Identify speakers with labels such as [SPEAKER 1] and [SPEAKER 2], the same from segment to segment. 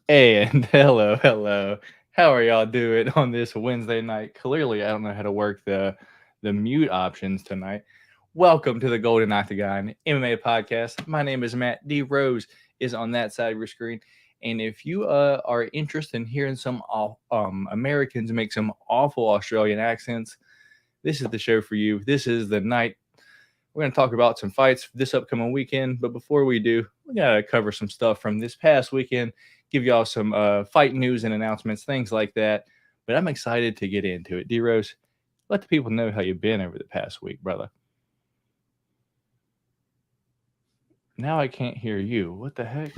[SPEAKER 1] And hello. How are y'all doing on this Wednesday night? Clearly, I don't know how to work the mute options tonight. Welcome to the Golden Octagon MMA Podcast. My name is Matt. D Rose is on that side of your screen. And if you are interested in hearing some Americans make some awful Australian accents, this is the show for you. This is the night. We're going to talk about some fights this upcoming weekend. But before we do, we got to cover some stuff from this past weekend, give y'all some fight news and announcements, things like that. But I'm excited to get into it. D-Rose, let the people know how you've been over the past week, brother. Now I can't hear you. What the heck?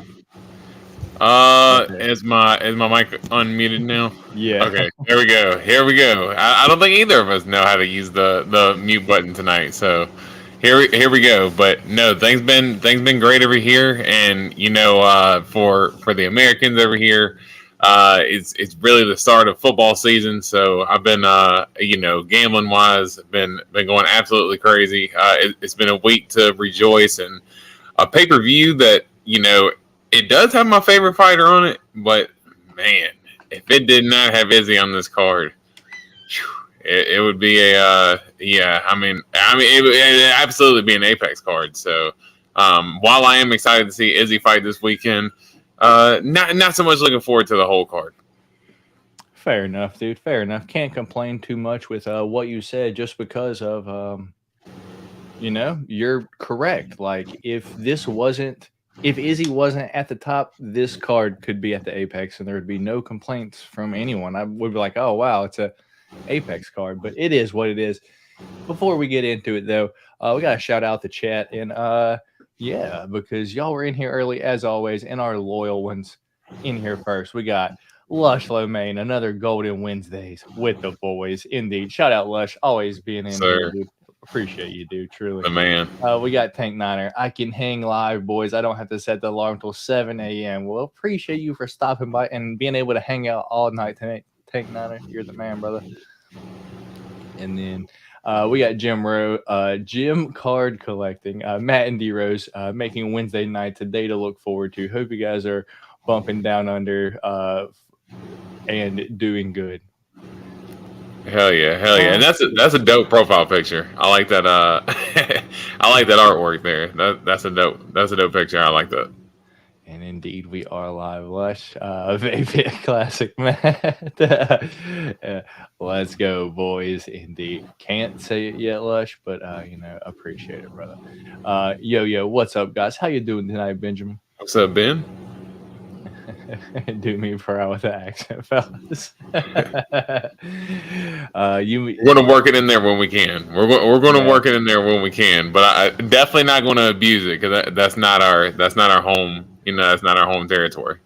[SPEAKER 2] Is my mic unmuted now?
[SPEAKER 1] Yeah.
[SPEAKER 2] Okay, here we go. I don't think either of us know how to use the mute button tonight, so here we go. But no, things been great over here, and for the Americans over here, it's really the start of football season. So I've been gambling wise, been going absolutely crazy. It's been a week to rejoice, and a pay-per-view that it does have my favorite fighter on it, but man, if it did not have Izzy on this card, it would be it would absolutely be an Apex card. So while I am excited to see Izzy fight this weekend, not so much looking forward to the whole card.
[SPEAKER 1] Fair enough, dude. Fair enough. Can't complain too much with what you said, just because of you're correct. Like if Izzy wasn't at the top, this card could be at the Apex, and there would be no complaints from anyone. I would be like, oh, wow, it's a Apex card. But it is what it is. Before we get into it, though, we got to shout out the chat. And, because y'all were in here early, as always, and our loyal ones in here first. We got Lush Lomain, another Golden Wednesdays with the boys. Indeed. Shout out, Lush, always being in here, dude. Appreciate you, dude. Truly.
[SPEAKER 2] The man.
[SPEAKER 1] We got Tank Niner. I can hang live, boys. I don't have to set the alarm until 7 a.m. Well, appreciate you for stopping by and being able to hang out all night tonight. Tank Niner, you're the man, brother. And then we got Jim Card Collecting. Matt and D-Rose making Wednesday nights a day to look forward to. Hope you guys are bumping down under and doing good.
[SPEAKER 2] Hell yeah, and that's a dope profile picture. I like that. I like that artwork there. That's a dope picture. I like that.
[SPEAKER 1] And indeed, we are live, Lush. Baby Classic Matt. Let's go, boys. Indeed, can't say it yet, Lush, but appreciate it, brother. Yo, what's up, guys? How you doing tonight, Benjamin?
[SPEAKER 2] What's up, Ben?
[SPEAKER 1] Do me proud with the accent, fellas.
[SPEAKER 2] We're going to work it in there when we can. We're going to work it in there when we can, but I definitely not going to abuse it because that's not our home. That's not our home territory.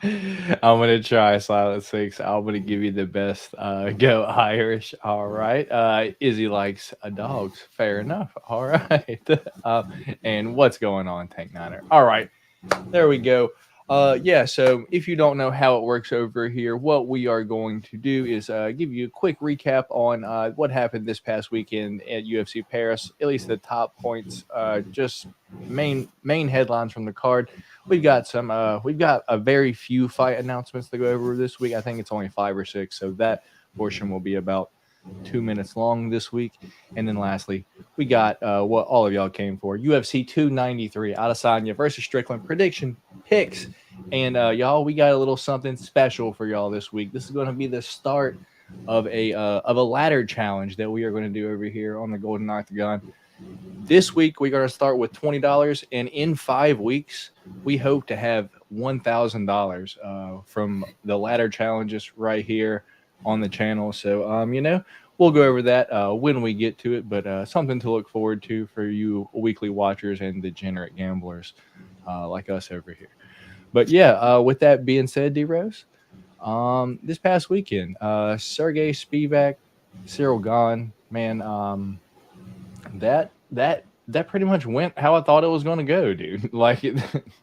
[SPEAKER 1] I'm going to try Silent 6. I'm going to give you the best go Irish. All right. Izzy likes dogs. Fair enough. All right. And what's going on, Tank Niner? All right. There we go. So if you don't know how it works over here, what we are going to do is give you a quick recap on what happened this past weekend at UFC Paris, at least the top points, just main headlines from the card. We've got a very few fight announcements to go over this week. I think it's only 5 or 6, so that portion will be about 2 minutes long this week. And then lastly, we got what all of y'all came for, UFC 293, Adesanya versus Strickland prediction picks. And y'all, we got a little something special for y'all this week. This is going to be the start of a ladder challenge that we are going to do over here on the Golden Octagon. This week, we're going to start with $20, and in 5 weeks, we hope to have $1,000 from the ladder challenges right here on the channel. So, we'll go over that when we get to it, but something to look forward to for you weekly watchers and degenerate gamblers like us over here. But with that being said, D-Rose, this past weekend, Sergey Spivak, Cyril Gane, man, that pretty much went how I thought it was going to go, dude.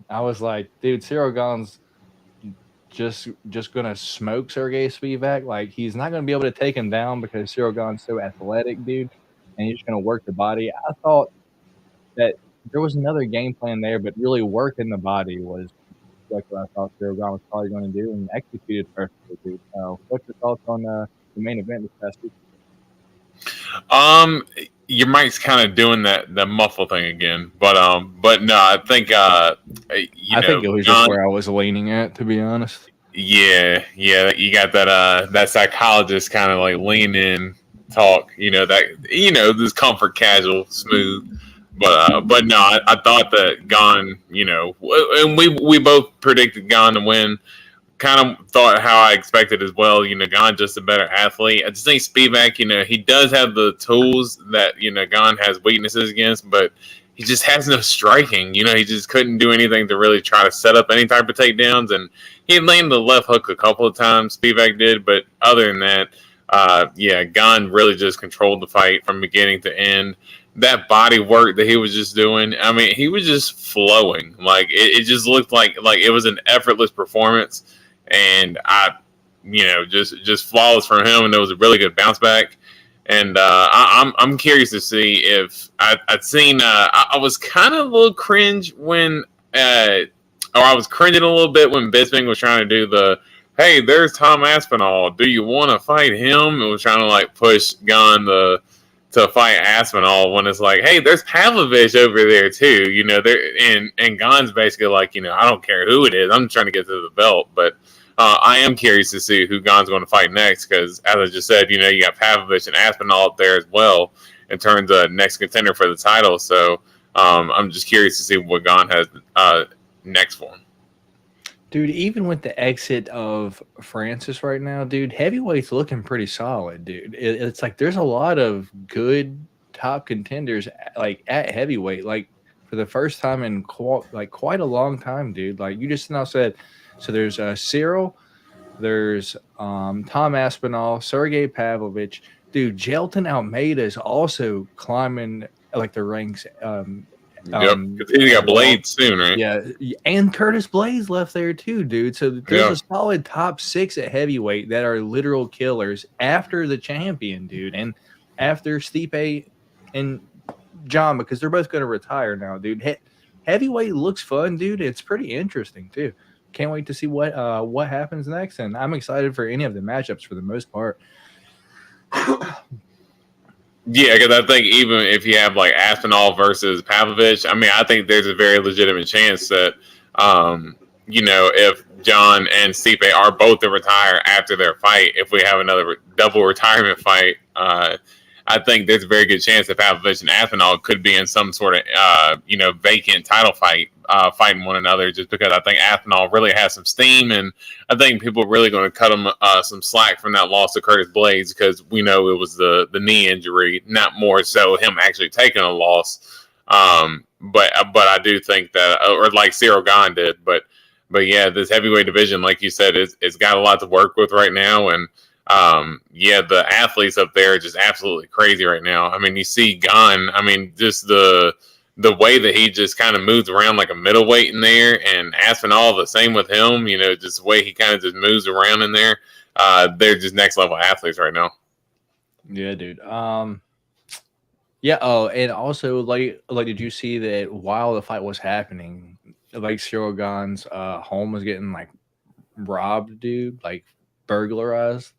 [SPEAKER 1] I was like, dude, Cyril Gane's just gonna smoke Sergey Spivak. Like, he's not gonna be able to take him down because Cyril Gane's so athletic, dude, and he's just gonna work the body. I thought that there was another game plan there, but really working the body was exactly what I thought Cyril Gane was probably going to do and executed perfectly, dude. What's your thoughts on the main event this past week?
[SPEAKER 2] Your mic's kind of doing the muffle thing again, but no, I think
[SPEAKER 1] I think it was just where I was leaning at, to be honest.
[SPEAKER 2] Yeah, you got that psychologist kind of like lean in talk, this comfort casual smooth, but no, I thought that Gane, and we both predicted Gane to win. Kind of thought how I expected as well. Gane just a better athlete. I just think Spivak, he does have the tools that Gane has weaknesses against, but he just has no striking. He just couldn't do anything to really try to set up any type of takedowns, and he landed the left hook a couple of times. Spivak did, but other than that, Gane really just controlled the fight from beginning to end. That body work that he was just doing, I mean, he was just flowing. Like it just looked like it was an effortless performance. And just flawless from him, and it was a really good bounce back. And I'm curious to see if I'd seen. I was kind of a little cringe when, or I was cringing a little bit when Bisping was trying to do the, hey, there's Tom Aspinall. Do you want to fight him? It was trying to like push Gane to fight Aspinall when it's like, hey, there's Pavlovich over there too. And Gane's basically like, I don't care who it is. I'm trying to get to the belt, but. I am curious to see who Gane's going to fight next because, as I just said, you got Pavlovich and Aspinall up there as well in terms of next contender for the title. So I'm just curious to see what Gane has next for him.
[SPEAKER 1] Dude, even with the exit of Francis right now, dude, heavyweight's looking pretty solid, dude. It's like there's a lot of good top contenders like at heavyweight, like for the first time in quite a long time, dude. Like you just now said. So there's Cyril, there's Tom Aspinall, Sergey Pavlovich. Dude, Jelton Almeida is also climbing like the ranks.
[SPEAKER 2] Yep, because he got Blade soon, right?
[SPEAKER 1] Yeah, and Curtis Blades left there too, dude. So there's a solid top 6 at heavyweight that are literal killers after the champion, dude, and after Stipe and John, because they're both going to retire now, dude. Heavyweight looks fun, dude. It's pretty interesting too. Can't wait to see what happens next, and I'm excited for any of the matchups for the most part.
[SPEAKER 2] Yeah, because I think even if you have like Aspinall versus Pavlovich, I mean, I think there's a very legitimate chance that, if John and Stipe are both to retire after their fight, if we have another double retirement fight, I think there's a very good chance that Pavlovich and Aspinall could be in some sort of, vacant title fight, fighting one another, just because I think Aspinall really has some steam, and I think people are really going to cut him some slack from that loss to Curtis Blades, because we know it was the knee injury, not more so him actually taking a loss. But I do think that, or like Cyril Gane did, but yeah, this heavyweight division, like you said, it's got a lot to work with right now, and the athletes up there are just absolutely crazy right now. I mean, you see Gane, I mean, just the way that he just kind of moves around like a middleweight in there, and Aspinall the same with him, just the way he kind of just moves around in there. They're just next level athletes right now.
[SPEAKER 1] Yeah, dude. Yeah. Oh, and also like, did you see that while the fight was happening, like Cyril Gane's home was getting like robbed, dude, like burglarized?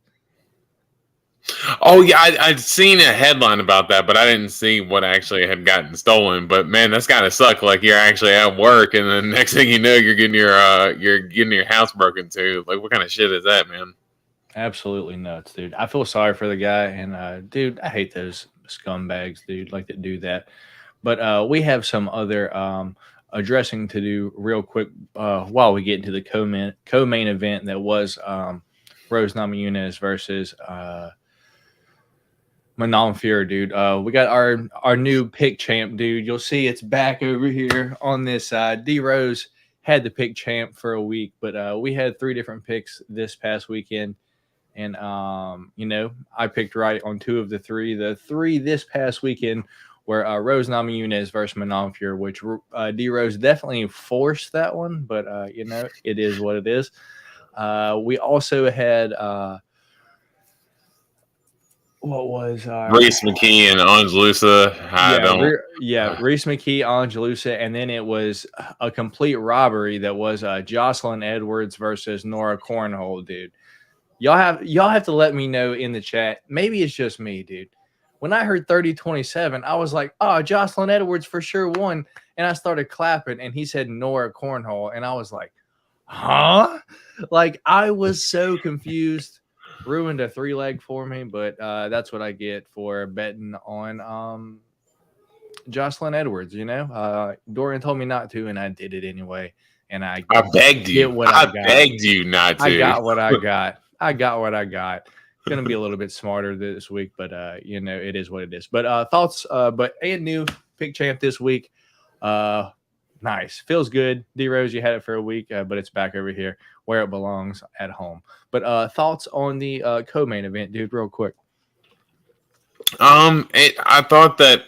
[SPEAKER 2] Oh yeah, I'd seen a headline about that, but I didn't see what actually had gotten stolen. But man, that's gotta suck. Like you're actually at work, and then next thing you know, you're getting your house broken into. Like, what kind of shit is that, man?
[SPEAKER 1] Absolutely nuts, dude. I feel sorry for the guy, and dude, I hate those scumbags, dude, like that do that. But we have some other addressing to do real quick while we get into the co-main event that was Rose Namajunas versus Manon Fury, dude. We got our new pick champ, dude. You'll see it's back over here on this side. D Rose had the pick champ for a week, but we had 3 different picks this past weekend. And, I picked right on 2 of the 3. The 3 this past weekend were Rose Namajunas versus Manon Fury, which D Rose definitely forced that one, but, it is what it is. We also had what was
[SPEAKER 2] Reese McKee and Angelusa. I don't.
[SPEAKER 1] Reese McKee, Angelusa, and then it was a complete robbery that was Jocelyn Edwards versus Nora Cornhole, dude. Y'all have to let me know in the chat. Maybe it's just me, dude. When I heard 30-27, I was like, oh, Jocelyn Edwards for sure won. And I started clapping, and he said Nora Cornhole. And I was like, huh? Like, I was so confused. Ruined a 3-leg for me, but that's what I get for betting on Jocelyn Edwards, you know? Dorian told me not to, and I did it anyway. And I
[SPEAKER 2] begged you. I begged you not to.
[SPEAKER 1] I got what I got. Going to be a little bit smarter this week, but you know, it is what it is. But thoughts, and new pick champ this week. Nice. Feels good. D-Rose, you had it for a week, but it's back over here where it belongs, at home. But thoughts on the co-main event, dude, real quick.
[SPEAKER 2] I thought that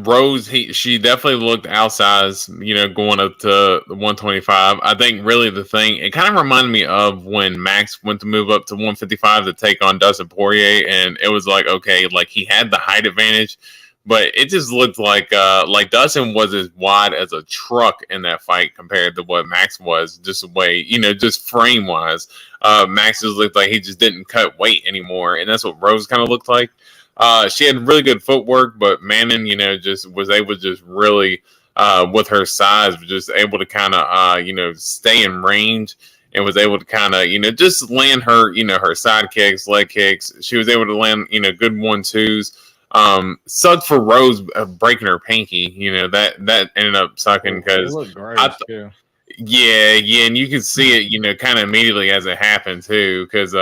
[SPEAKER 2] Rose, she definitely looked outsized, you know, going up to 125. I think really the thing, it kind of reminded me of when Max went to move up to 155 to take on Dustin Poirier, and it was like, okay, like he had the height advantage, but it just looked like Dustin was as wide as a truck in that fight compared to what Max was, just the way, you know, just frame wise. Max just looked like he just didn't cut weight anymore, and that's what Rose kind of looked like. She had really good footwork, but Manning, you know, just was able to just really, with her size, just able to kind of, you know, stay in range and was able to kind of, you know, just land her, you know, her side kicks, leg kicks. She was able to land, you know, good 1-2s. Sucked for Rose breaking her pinky. You know, that ended up sucking because yeah, and you can see it, you know, kind of immediately as it happened too, because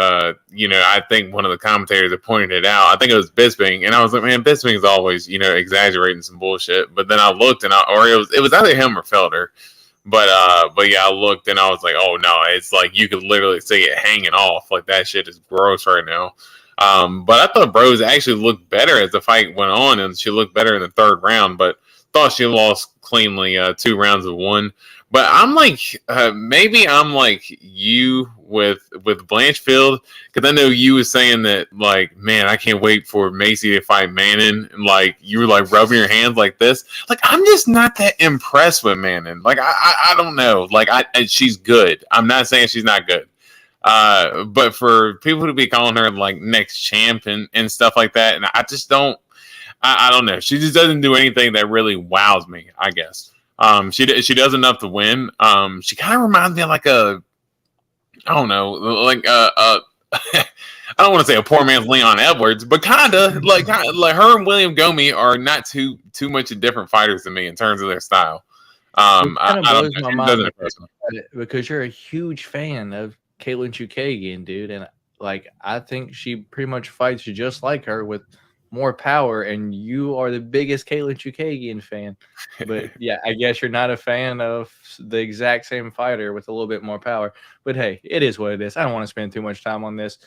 [SPEAKER 2] you know, I think one of the commentators had pointed it out. I think it was Bisping, and I was like, man, Bisping's always, you know, exaggerating some bullshit. But then I looked, and it was either him or Felder. But yeah, I looked, and I was like, oh no, it's like you could literally see it hanging off. Like that shit is gross right now. But I thought Rose actually looked better as the fight went on, and she looked better in the third round. But thought she lost cleanly 2 rounds of 1. But I'm like, maybe I'm like you with Blanchfield, because I know you was saying that, like, man, I can't wait for Macy to fight Manning, and like you were like rubbing your hands like this. Like, I'm just not that impressed with Manning. Like, I don't know. Like, she's good. I'm not saying she's not good. But for people to be calling her like next champ and stuff like that, and I just don't. I don't know. She just doesn't do anything that really wows me, I guess. She does enough to win. She kind of reminds me of like I don't know, like I don't want to say a poor man's Leon Edwards, but kind of like her and William Gomi are not too much different fighters than me in terms of their style. I
[SPEAKER 1] blows my mind because you're a huge fan of Katlyn Chookagian, dude, and like I think she pretty much fights just like her with more power, and you are the biggest Katlyn Chookagian fan. But yeah, I guess you're not a fan of the exact same fighter with a little bit more power. But hey, it is what it is. I don't want to spend too much time on this.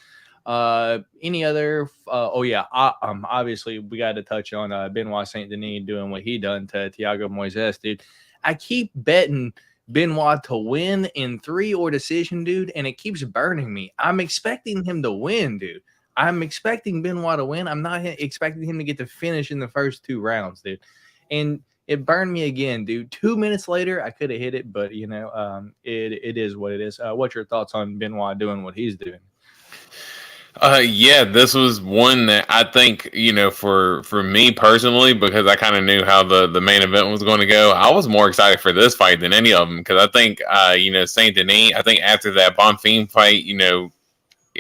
[SPEAKER 1] Any other? Obviously we got to touch on Benoit Saint Denis doing what he done to Thiago Moises, dude. I keep betting Benoit to win in 3 or decision, dude, and it keeps burning me. I'm expecting him to win, dude. I'm expecting Benoit to win. I'm not expecting him to get to finish in the first 2 rounds, dude. And it burned me again, dude. 2 minutes later, I could have hit it, but, you know, it is what it is. What's your thoughts on Benoit doing what he's doing?
[SPEAKER 2] Yeah, this was one that I think, you know, for me personally, because I kind of knew how the main event was going to go, I was more excited for this fight than any of them, because I think, you know, Saint Denis, I think after that Bonfim fight, you know,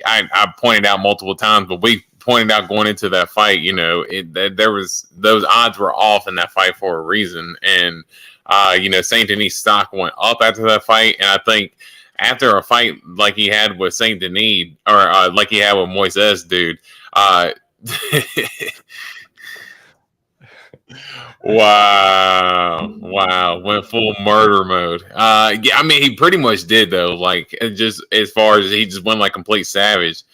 [SPEAKER 2] I pointed out multiple times, but we pointed out going into that fight, you know, there was those odds were off in that fight for a reason, and you know, Saint Denis stock went up after that fight, and I think after a fight like he had with Saint Denis or like he had with Moises, dude. Wow, went full murder mode. Yeah, I mean, he pretty much did though. Like, just as far as he just went like complete savage.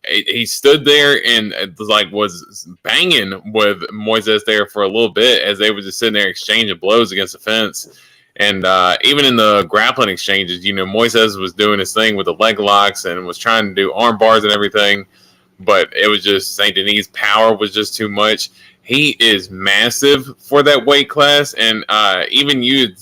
[SPEAKER 2] He stood there and like was banging with Moises there for a little bit as they were just sitting there exchanging blows against the fence. And even in the grappling exchanges, you know, Moises was doing his thing with the leg locks and was trying to do arm bars and everything. but it was just Saint Denis' power was just too much. He is massive for that weight class, and even you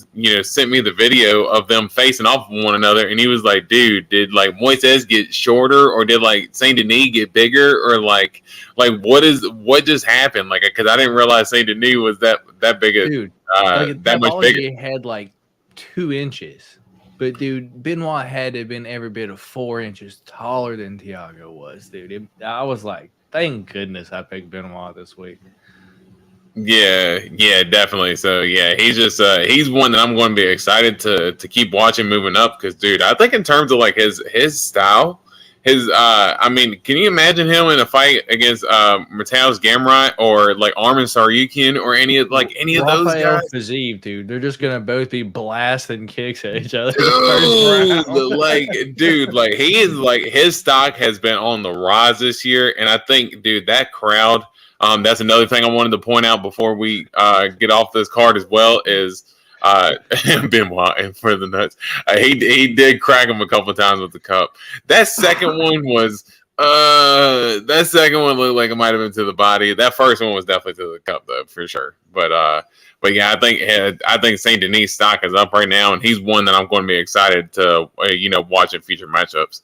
[SPEAKER 2] sent me the video of them facing off with one another, and he was like, "Dude, did like Moises get shorter, or did like Saint Denis get bigger, or like what just happened?" Like, because I didn't realize Saint Denis was that big,
[SPEAKER 1] dude.
[SPEAKER 2] that much bigger.
[SPEAKER 1] Had like 2 inches, but dude, Benoit had to have been every bit of 4 inches taller than Thiago was, dude. I was like, thank goodness I picked Benoit this week.
[SPEAKER 2] Yeah, definitely. So yeah, he's just he's one that I'm going to be excited to keep watching moving up, because dude, I think in terms of like his style, I mean, can you imagine him in a fight against Mateusz Gamrot or like Armin Saryukin or any of those guys?
[SPEAKER 1] Fiziev, dude, they're just gonna both be blasting kicks at each other.
[SPEAKER 2] Dude, like he is like his stock has been on the rise this year, and I think, dude, that crowd. That's another thing I wanted to point out before we get off this card as well is Benoit and for the nuts. He did crack him a couple of times with the cup. That second one looked like it might have been to the body. That first one was definitely to the cup though, for sure. But yeah, I think Saint Denis' stock is up right now, and he's one that I'm going to be excited to watch in future matchups.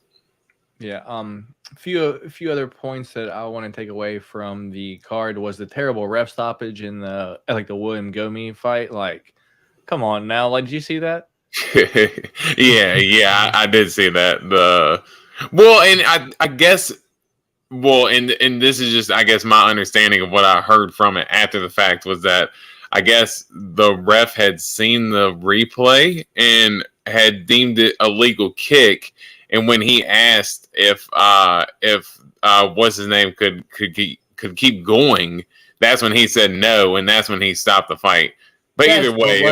[SPEAKER 1] Yeah. A few other points that I want to take away from the card was the terrible ref stoppage in the William Gomi fight. Like, come on now. Like, did you see that?
[SPEAKER 2] yeah, I did see that. And this is just, I guess, my understanding of what I heard from it after the fact was that I guess the ref had seen the replay and had deemed it a legal kick. And when he asked if what's his name could keep going, that's when he said no, and that's when he stopped the fight. But either way,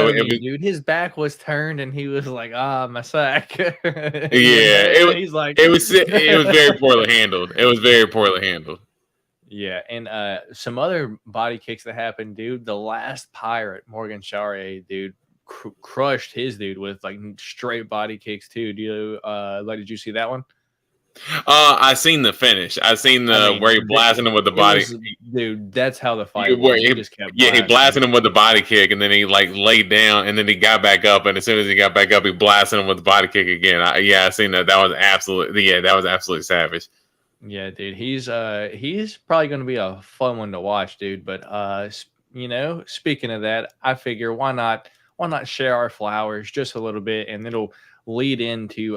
[SPEAKER 1] dude, his back was turned, and he was like, my sack.
[SPEAKER 2] He's like, it was very poorly handled. It was very poorly handled.
[SPEAKER 1] Yeah, and some other body kicks that happened, dude. The last Pirate, Morgan Charrier, dude, crushed his dude with like straight body kicks too. Did you see that one?
[SPEAKER 2] I seen the finish. I seen where he blasted him with the body.
[SPEAKER 1] Dude, that's how the fight was.
[SPEAKER 2] He just kept he blasted him with the body kick, and then he like laid down, and then he got back up, and as soon as he got back up, he blasted him with the body kick again. I seen that. That was absolutely savage.
[SPEAKER 1] Yeah, dude, he's probably going to be a fun one to watch, dude. But speaking of that, I figure why not share our flowers just a little bit, and it'll lead into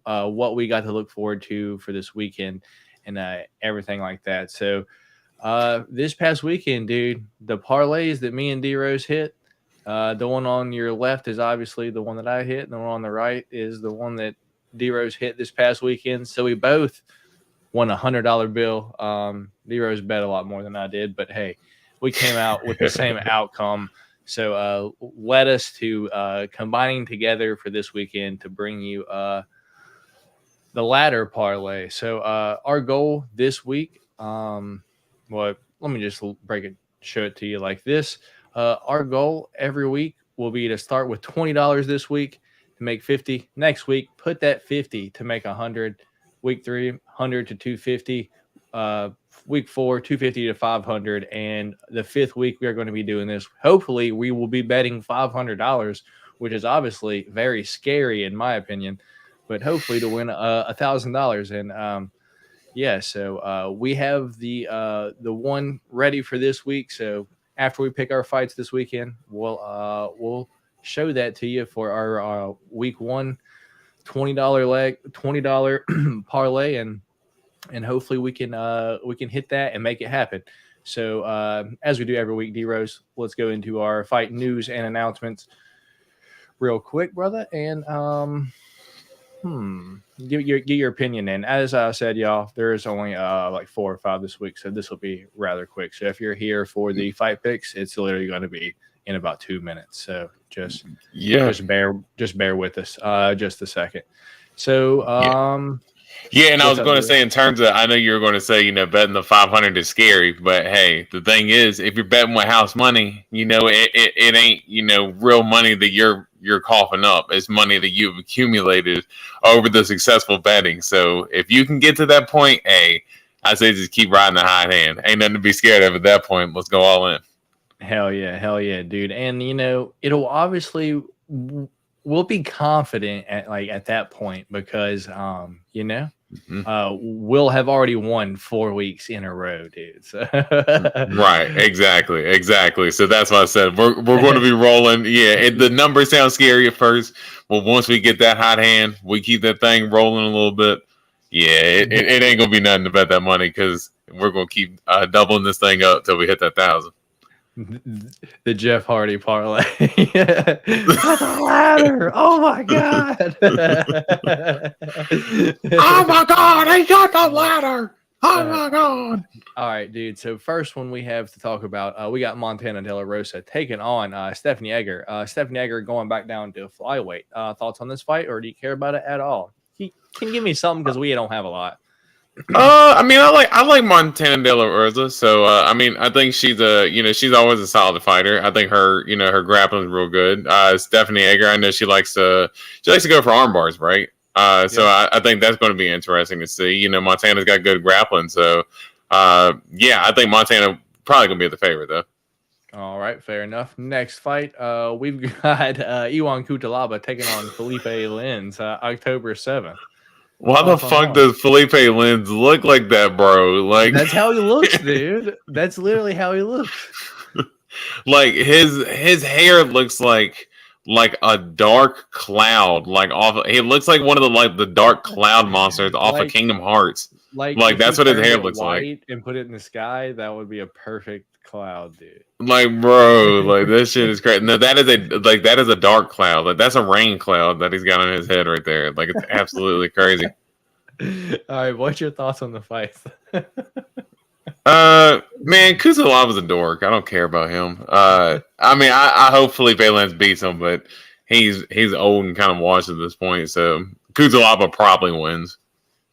[SPEAKER 1] what we got to look forward to for this weekend and everything like that. So this past weekend, dude, the parlays that me and D-Rose hit, the one on your left is obviously the one that I hit, and the one on the right is the one that D-Rose hit this past weekend. So we both won $100 bill. D-Rose bet a lot more than I did, but hey, we came out with the same outcome. So led us to combining together for this weekend to bring you the ladder parlay. So our goal this week, let me just show it to you like this. Our goal every week will be to start with $20 this week to make 50. Next week, put that 50 to make 100. Week 3, 100 to 250. Week 4, 250 to 500. And the 5th week, we are going to be doing this. Hopefully, we will be betting $500, which is obviously very scary in my opinion, but hopefully to win $1,000. And so we have the one ready for this week. So after we pick our fights this weekend, we'll show that to you for our week 1 $20 parlay, and hopefully we can hit that and make it happen. So as we do every week, D-Rose, let's go into our fight news and announcements real quick, brother, and give your opinion in. As I said, y'all, there's only like 4 or 5 this week, so this will be rather quick. So if you're here for the fight picks, it's literally going to be in about 2 minutes. So just bear with us just a second. So
[SPEAKER 2] Yeah, and I
[SPEAKER 1] What's
[SPEAKER 2] was
[SPEAKER 1] up,
[SPEAKER 2] going to
[SPEAKER 1] dude?
[SPEAKER 2] say in terms of, I know you were going to say, betting the 500 is scary, but hey, the thing is, if you're betting with house money, it ain't, real money that you're coughing up. It's money that you've accumulated over the successful betting. So if you can get to that point, hey, I say just keep riding the hot hand. Ain't nothing to be scared of at that point. Let's go all in.
[SPEAKER 1] Hell yeah, dude. And it'll obviously we'll be confident at that point because we'll have already won 4 weeks in a row, dude. So
[SPEAKER 2] Right, exactly. So that's why I said we're going to be rolling. Yeah, the numbers sound scary at first, but once we get that hot hand, we keep that thing rolling a little bit. Yeah, it ain't gonna be nothing to bet that money because we're gonna keep doubling this thing up till we hit that 1,000.
[SPEAKER 1] The Jeff Hardy parlay. That's a ladder. Oh my god.
[SPEAKER 2] Oh my god, I got the ladder. Oh my god.
[SPEAKER 1] All right, dude. So first one we have to talk about, we got Montana De La Rosa taking on Stephanie Edgar. Stephanie Edgar going back down to flyweight. Thoughts on this fight, or do you care about it at all? Can you give me something because we don't have a lot.
[SPEAKER 2] I like Montana De La Rosa. So I think she's she's always a solid fighter. I think her grappling is real good. Stephanie Edgar, I know she likes to go for arm bars, right? So I think that's going to be interesting to see. Montana's got good grappling, so I think Montana probably gonna be the favorite though.
[SPEAKER 1] All right, fair enough. Next fight, we've got Iwan Kutalaba taking on Felipe Lins, October 7th.
[SPEAKER 2] Why the fuck does Felipe Lins look like that, bro? Like
[SPEAKER 1] that's how he looks, dude. That's literally how he looks.
[SPEAKER 2] Like his hair looks like a dark cloud, he looks like one of the dark cloud monsters off of Kingdom Hearts. Like that's what his hair looks like.
[SPEAKER 1] And put it in the sky, that would be a perfect cloud, dude.
[SPEAKER 2] Like, bro, like this shit is crazy. No, that is a dark cloud. Like that's a rain cloud that he's got on his head right there. Like it's absolutely crazy.
[SPEAKER 1] All right, what's your thoughts on the fight?
[SPEAKER 2] Man, Kutalava's a dork. I don't care about him. I hope Felipe Lins beats him, but he's old and kind of washed at this point. So Kutalava probably wins.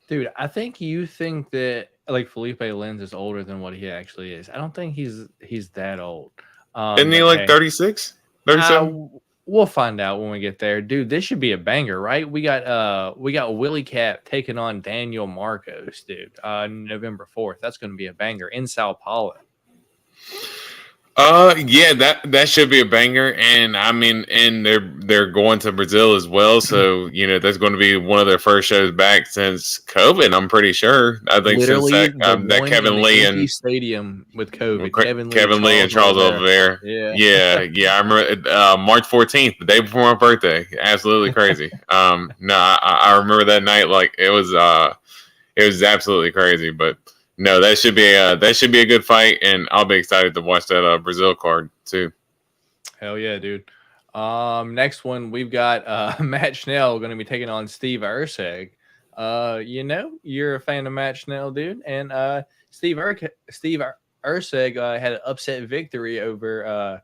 [SPEAKER 1] Dude, I think you think that Felipe Lins is older than what he actually is. I don't think he's that old.
[SPEAKER 2] Isn't he like 36? 37?
[SPEAKER 1] We'll find out when we get there. Dude, this should be a banger, right? We got Willie Cap taking on Daniel Marcos, dude. November 4th. That's going to be a banger in Sao Paulo.
[SPEAKER 2] That should be a banger, and and they're going to Brazil as well, so that's going to be one of their first shows back since COVID. I'm pretty sure. I think
[SPEAKER 1] literally
[SPEAKER 2] since that Kevin Lee and
[SPEAKER 1] stadium with COVID,
[SPEAKER 2] Kevin Lee and Charles Oliveira. Yeah. I remember March 14th, the day before my birthday. Absolutely crazy. I remember that night like it was absolutely crazy, but. No, that should be a good fight, and I'll be excited to watch that Brazil card too.
[SPEAKER 1] Hell yeah, dude! Next one we've got Matt Schnell going to be taking on Steve Erceg. You're a fan of Matt Schnell, dude, and Steve Erceg had an upset victory over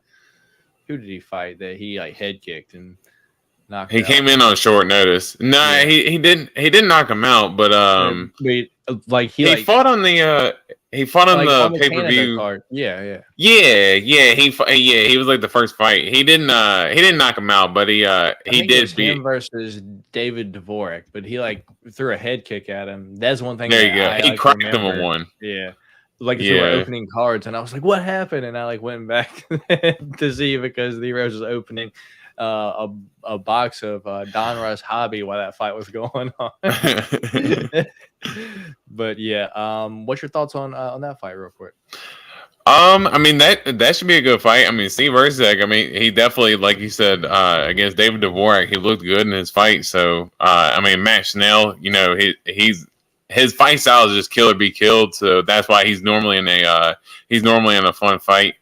[SPEAKER 1] who did he fight that he head kicked and knocked
[SPEAKER 2] he
[SPEAKER 1] out?
[SPEAKER 2] Came in on short notice. He didn't knock him out, but he fought on the pay-per-view
[SPEAKER 1] card. Yeah.
[SPEAKER 2] He was like the first fight. He didn't knock him out, but he did beat
[SPEAKER 1] him versus David Dvorak, but he threw a head kick at him. That's one thing.
[SPEAKER 2] There you go. He cracked him with one.
[SPEAKER 1] Yeah. Through opening cards, and I was like, "What happened?" And I went back to see because the Rose was opening a box of Donruss Hobby while that fight was going on. But what's your thoughts on that fight, real quick?
[SPEAKER 2] That should be a good fight. Steve Erceg, he definitely, like you said, against David Dvorak, he looked good in his fight. So, Matt Schnell, his fight style is just kill or be killed. So that's why he's normally in a fun fight.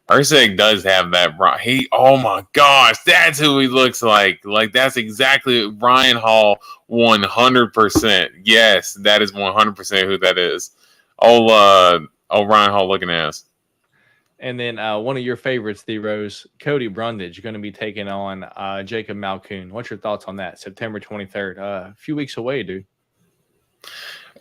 [SPEAKER 2] Erceg does have that. Oh my gosh, that's who he looks like. Like that's exactly Ryan Hall, 100%. Yes, that is 100% who that is. Ryan Hall looking ass.
[SPEAKER 1] And then one of your favorites, the Rose, Cody Brundage, going to be taking on Jacob Malkoon. What's your thoughts on that? September 23rd, a few weeks away, dude.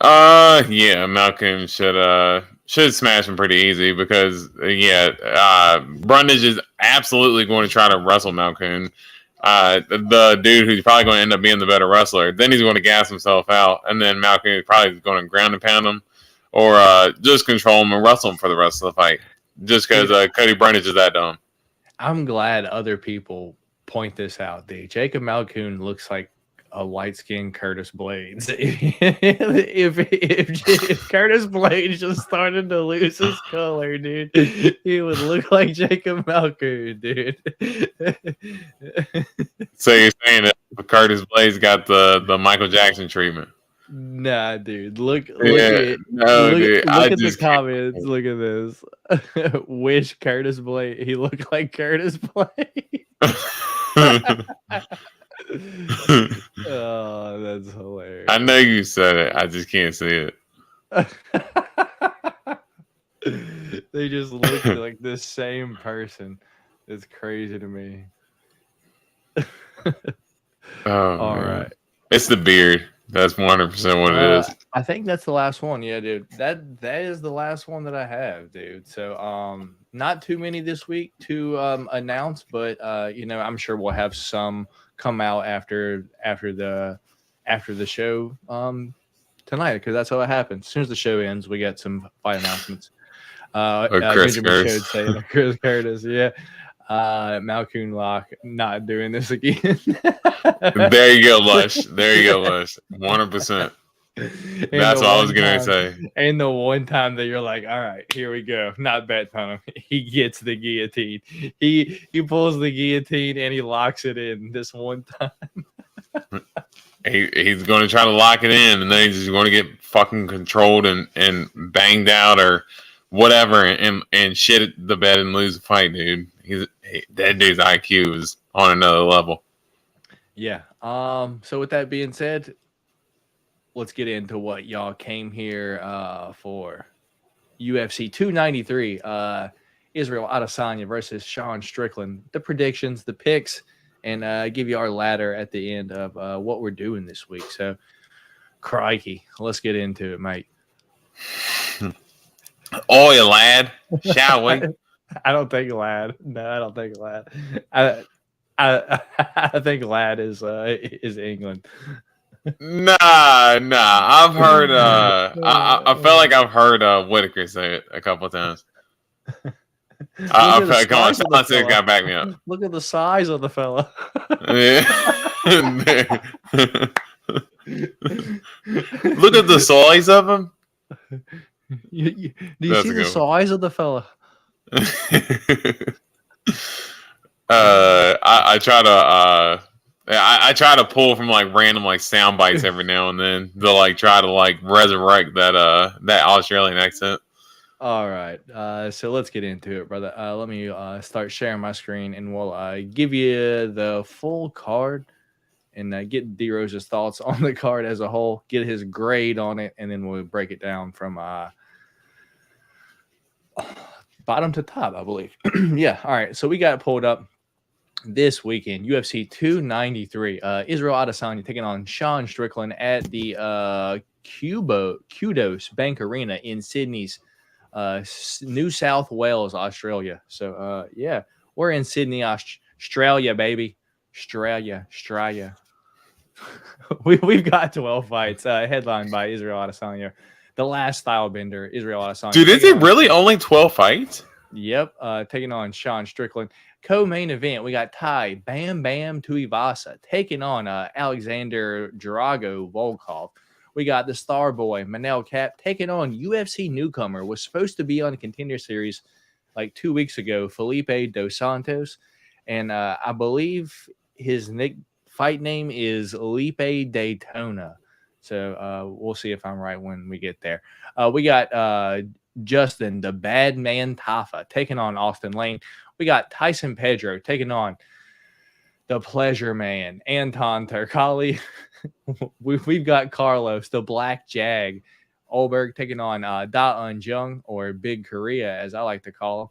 [SPEAKER 2] Yeah, Malcolm should smash him pretty easy because Brundage is absolutely going to try to wrestle Malcolm. The dude who's probably going to end up being the better wrestler. Then he's going to gas himself out, and then Malcolm is probably going to ground and pound him, or just control him and wrestle him for the rest of the fight. Just because Cody Brundage is that dumb.
[SPEAKER 1] I'm glad other people point this out, dude. Jacob Malkoon looks like a light-skinned Curtis Blades. if Curtis Blades just started to lose his color, dude, he would look like Jacob Malkoon, dude.
[SPEAKER 2] So you're saying that Curtis Blades got the Michael Jackson treatment?
[SPEAKER 1] Nah, dude. Look at the comments. Look at this. Wish Curtis Blade. He looked like Curtis Blade. Oh, that's hilarious.
[SPEAKER 2] I know you said it. I just can't see it.
[SPEAKER 1] They just look like the same person. It's crazy to me. All right.
[SPEAKER 2] It's the beard. That's 100% what it is.
[SPEAKER 1] I think that's the last one. Yeah, dude. That is the last one that I have, dude. So not too many this week to announce, but I'm sure we'll have some come out after the show tonight, because that's how it happens. As soon as the show ends, we get some fight announcements.
[SPEAKER 2] Chris
[SPEAKER 1] Curtis, yeah. Malkoon Lock not doing this again.
[SPEAKER 2] There you go, Lush. 100%. That's what I was gonna say.
[SPEAKER 1] And the one time that you're like, all right, here we go. Not bet on him. He gets the guillotine. He pulls the guillotine and he locks it in this one time.
[SPEAKER 2] He's going to try to lock it in, and then he's just going to get fucking controlled and banged out or whatever, and shit the bed and lose the fight, dude. That dude's IQ is on another level. Yeah.
[SPEAKER 1] So with that being said, let's get into what y'all came here for. UFC 293, Israel Adesanya versus Sean Strickland. The predictions, the picks, and give you our ladder at the end of what we're doing this week. So, crikey, let's get into it, mate.
[SPEAKER 2] Oi, lad, shall we?
[SPEAKER 1] I don't think lad. No, I don't think lad. I think lad is England.
[SPEAKER 2] Nah. I've heard. I felt like I've heard Whitaker say it a couple of times. Come on, someone got back me up.
[SPEAKER 1] Look at the size of the fella.
[SPEAKER 2] Look at the size of him.
[SPEAKER 1] Do you see the size of the fella?
[SPEAKER 2] I try to pull from like random like sound bites every now and then to try to resurrect that Australian accent.
[SPEAKER 1] All right, so let's get into it, brother. Let me start sharing my screen, and we'll give you the full card and get D Rose's thoughts on the card as a whole, get his grade on it, and then we'll break it down from bottom to top, I believe. Yeah. All right. So we got it pulled up this weekend. UFC 293. Israel Adesanya taking on Sean Strickland at the Qudos Bank Arena in Sydney's New South Wales, Australia. So yeah, we're in Sydney, Australia, baby. Australia. We've got 12 fights, headlined by Israel Adesanya. The last style bender, Israel Adesanya.
[SPEAKER 2] Dude, is it really only 12 fights?
[SPEAKER 1] Yep. Taking on Sean Strickland. Co-main event, we got Ty Bam Bam Tuivasa taking on Alexander Drago Volkov. We got the star boy, Manel Cap, taking on UFC newcomer, was supposed to be on a contender series like 2 weeks ago, Felipe Dos Santos. And I believe his fight name is Lipe Daytona. So we'll see if I'm right when we get there. We got Justin, the bad man Tafa, taking on Austin Lane. We got Tyson Pedro taking on the pleasure man, Anton Turkali. We've got Carlos, the Black Jag. Olberg taking on Da-Un Jung, or Big Korea, as I like to call him.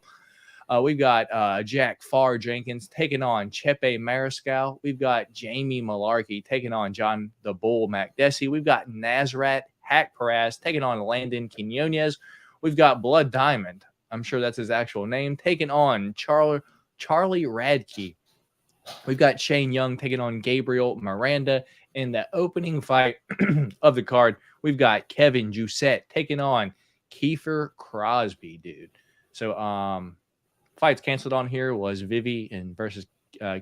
[SPEAKER 1] We've got Jack Farr Jenkins taking on Chepe Mariscal. We've got Jamie Malarkey taking on John the Bull McDessie. We've got Nazareth Hack Paras taking on Landon Quinones. We've got Blood Diamond. I'm sure that's his actual name. Taking on Charlie Radke. We've got Shane Jung taking on Gabriel Miranda. In the opening fight of the card, we've got Kevin Doucette taking on Kiefer Crosby, dude. So, fights canceled on here was Vivi and versus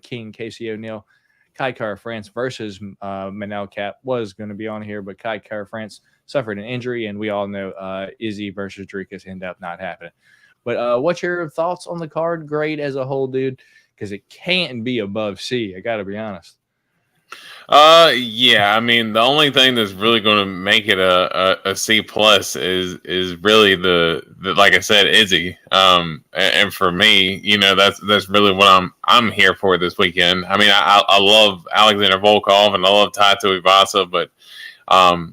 [SPEAKER 1] King Casey O'Neill. Kai Kara France versus Manel Cap was going to be on here, but Kai Kara France suffered an injury, and we all know Izzy versus Drikas ended up not happening. But what's your thoughts on the card grade as a whole, dude? Because it can't be above C. I got to be honest.
[SPEAKER 2] Yeah. I mean, the only thing that's really going to make it a C plus is really the like I said, Izzy. And for me, that's really what I'm here for this weekend. I mean, I love Alexander Volkov and I love Taito Ivasa, but I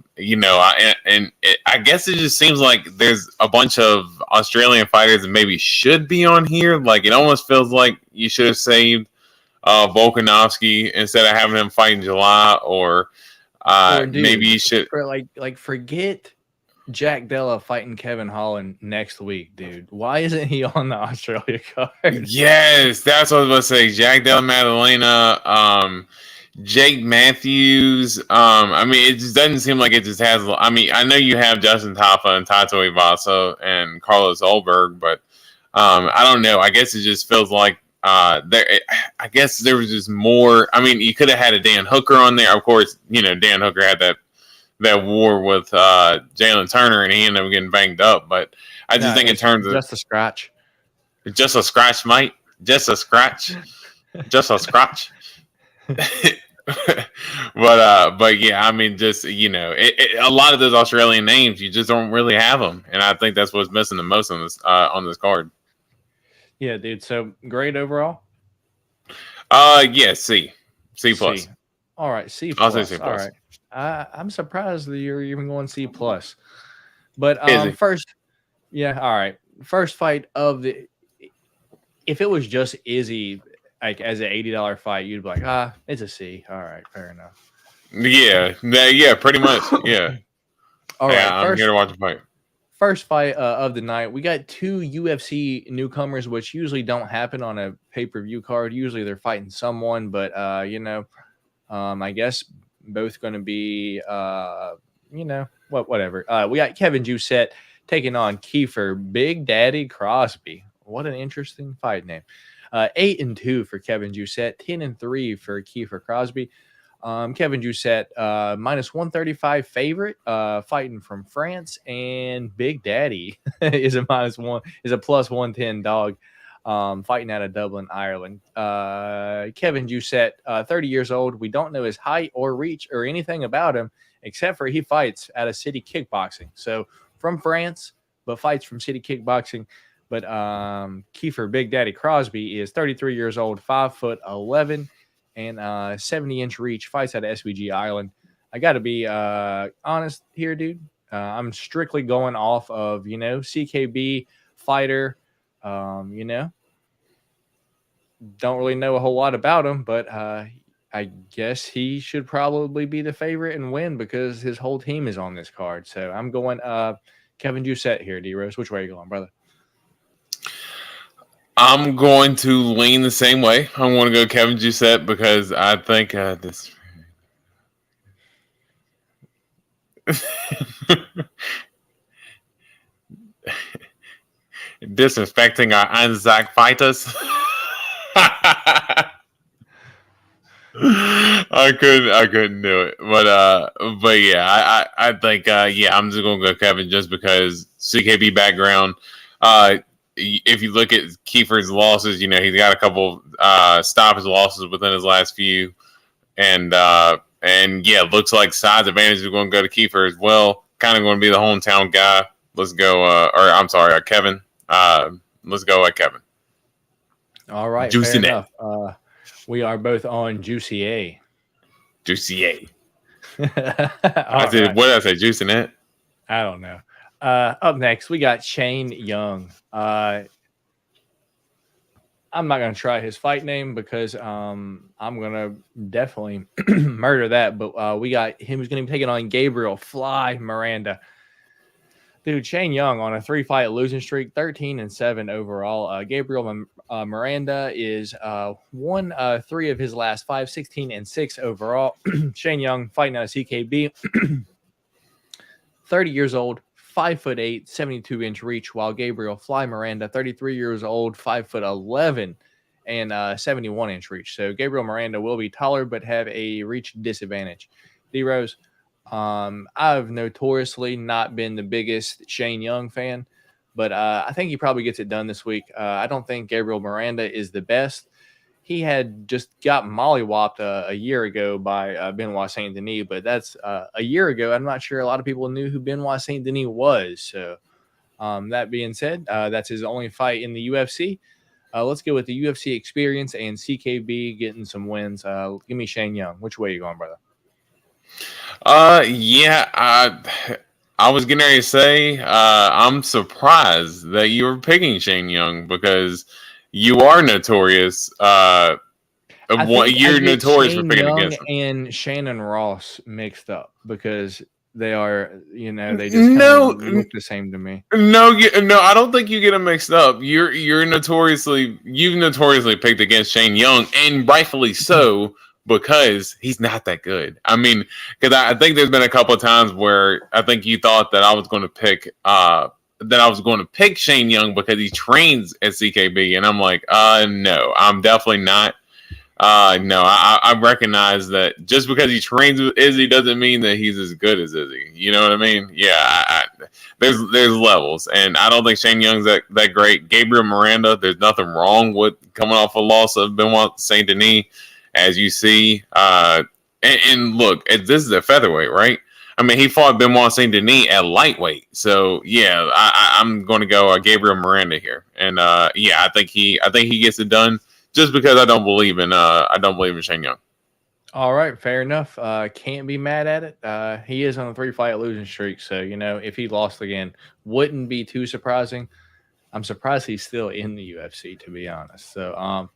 [SPEAKER 2] guess it just seems like there's a bunch of Australian fighters that maybe should be on here. Like, it almost feels like you should have saved Volkanovski instead of having him fight in July, or dude, maybe you should
[SPEAKER 1] forget Jack Della fighting Kevin Holland next week, dude. Why isn't he on the Australia card?
[SPEAKER 2] Yes, that's what I was about to say. Jack Della Maddalena, Jake Matthews. I mean, it just doesn't seem like it just has. I mean, I know you have Justin Tafa and Taito Ivasa and Carlos Olberg, but I don't know. I guess it just feels like I guess there was just more. I mean, you could have had a Dan Hooker on there. Of course, Dan Hooker had that war with Jalen Turner, and he ended up getting banged up. But I just think in terms of
[SPEAKER 1] just a scratch,
[SPEAKER 2] mate, just a scratch, just a scratch. But yeah, I mean, just a lot of those Australian names, you just don't really have them, and I think that's what's missing the most on this card.
[SPEAKER 1] Yeah, dude. So grade overall?
[SPEAKER 2] Yeah, C plus.
[SPEAKER 1] C. All right, C plus.
[SPEAKER 2] I'll say C plus.
[SPEAKER 1] All right. I'm surprised that you're even going C plus. But first, yeah, all right. First fight of if it was just Izzy, like as an $80 fight, you'd be like, it's a C. All right, fair enough.
[SPEAKER 2] Yeah, pretty much. Yeah.
[SPEAKER 1] All right.
[SPEAKER 2] I'm here to watch the fight.
[SPEAKER 1] First fight of the night, we got two UFC newcomers, which usually don't happen on a pay-per-view card. Usually they're fighting someone, but I guess both going to be whatever. We got Kevin Doucette taking on Kiefer Big Daddy Crosby. What an interesting fight name. 8-2 for Kevin Doucette, 10-3 for Kiefer Crosby. Kevin Doucette, minus 135 favorite, fighting from France, and Big Daddy is a plus 110 dog, fighting out of Dublin, Ireland. Kevin Doucette, 30 years old. We don't know his height or reach or anything about him, except for he fights out of City Kickboxing. So from France, but fights from City Kickboxing. But Kiefer Big Daddy Crosby is 33 years old, 5'11", and 70-inch reach, fights out of SVG Ireland. I got to be honest here, dude. I'm strictly going off of, CKB fighter. Don't really know a whole lot about him, but I guess he should probably be the favorite and win because his whole team is on this card. So I'm going Kevin Doucette here, D-Rose. Which way are you going, brother?
[SPEAKER 2] I'm going to lean the same way. I want to go Kevin Doucette because I think this. Disrespecting our Anzac fighters. I couldn't do it, but yeah, I think I'm just gonna go Kevin just because CKB background. If you look at Kiefer's losses, he's got a couple stoppage losses within his last few, and yeah, looks like size advantage is going to go to Kiefer as well. Kind of going to be the hometown guy. Let's go, Kevin. Let's go at Kevin.
[SPEAKER 1] All right,
[SPEAKER 2] Juicy
[SPEAKER 1] fair enough. We are both on Juicy A.
[SPEAKER 2] Juicy A. What did I say? Juicy Net?
[SPEAKER 1] I don't know. Up next, we got Shane Jung. I I'm not gonna try his fight name because I'm gonna definitely murder that. But we got him who's gonna be taking on Gabriel Fly Miranda. Dude, Shane Jung on a 3-fight losing streak, 13-7 overall. Gabriel Miranda is won 3 of his last 5, 16-6 overall. Shane Jung fighting out of CKB, 30 years old, 5'8", 72-inch reach, while Gabriel Fly Miranda, 33 years old, 5'11", and 71-inch reach. So Gabriel Miranda will be taller but have a reach disadvantage. D-Rose, I've notoriously not been the biggest Shane Jung fan, but I think he probably gets it done this week. I don't think Gabriel Miranda is the best. He had just got mollywopped a year ago by Benoit Saint Denis, but that's a year ago. I'm not sure a lot of people knew who Benoit Saint Denis was. So that being said, that's his only fight in the UFC. Let's go with the UFC experience and CKB getting some wins. Give me Shane Jung. Which way are you going, brother?
[SPEAKER 2] Yeah, I was getting ready to say, I'm surprised that you were picking Shane Jung because you are notorious. You're notorious
[SPEAKER 1] Shane
[SPEAKER 2] for picking
[SPEAKER 1] Jung
[SPEAKER 2] against him.
[SPEAKER 1] and Shannon Ross mixed up because they are, they just look the same to me.
[SPEAKER 2] No, I don't think you get them mixed up. You've notoriously picked against Shane Jung, and rightfully so. Because he's not that good. I mean, because I think there's been a couple of times where I think you thought that I was going to pick Shane Jung because he trains at CKB, and I'm like, no, I'm definitely not. No, I recognize that just because he trains with Izzy doesn't mean that he's as good as Izzy. You know what I mean? Yeah, there's levels, and I don't think Shane Jung's that great. Gabriel Miranda, there's nothing wrong with coming off a loss of Benoit Saint Denis. As you see, and look, this is a featherweight, right? I mean, he fought Benoit Saint Denis at lightweight, so yeah, I'm going to go Gabriel Miranda here, and yeah, I think he gets it done just because I don't believe in Shane Jung.
[SPEAKER 1] All right, fair enough. Can't be mad at it. He is on a 3-fight losing streak, so if he lost again, wouldn't be too surprising. I'm surprised he's still in the UFC, to be honest. So,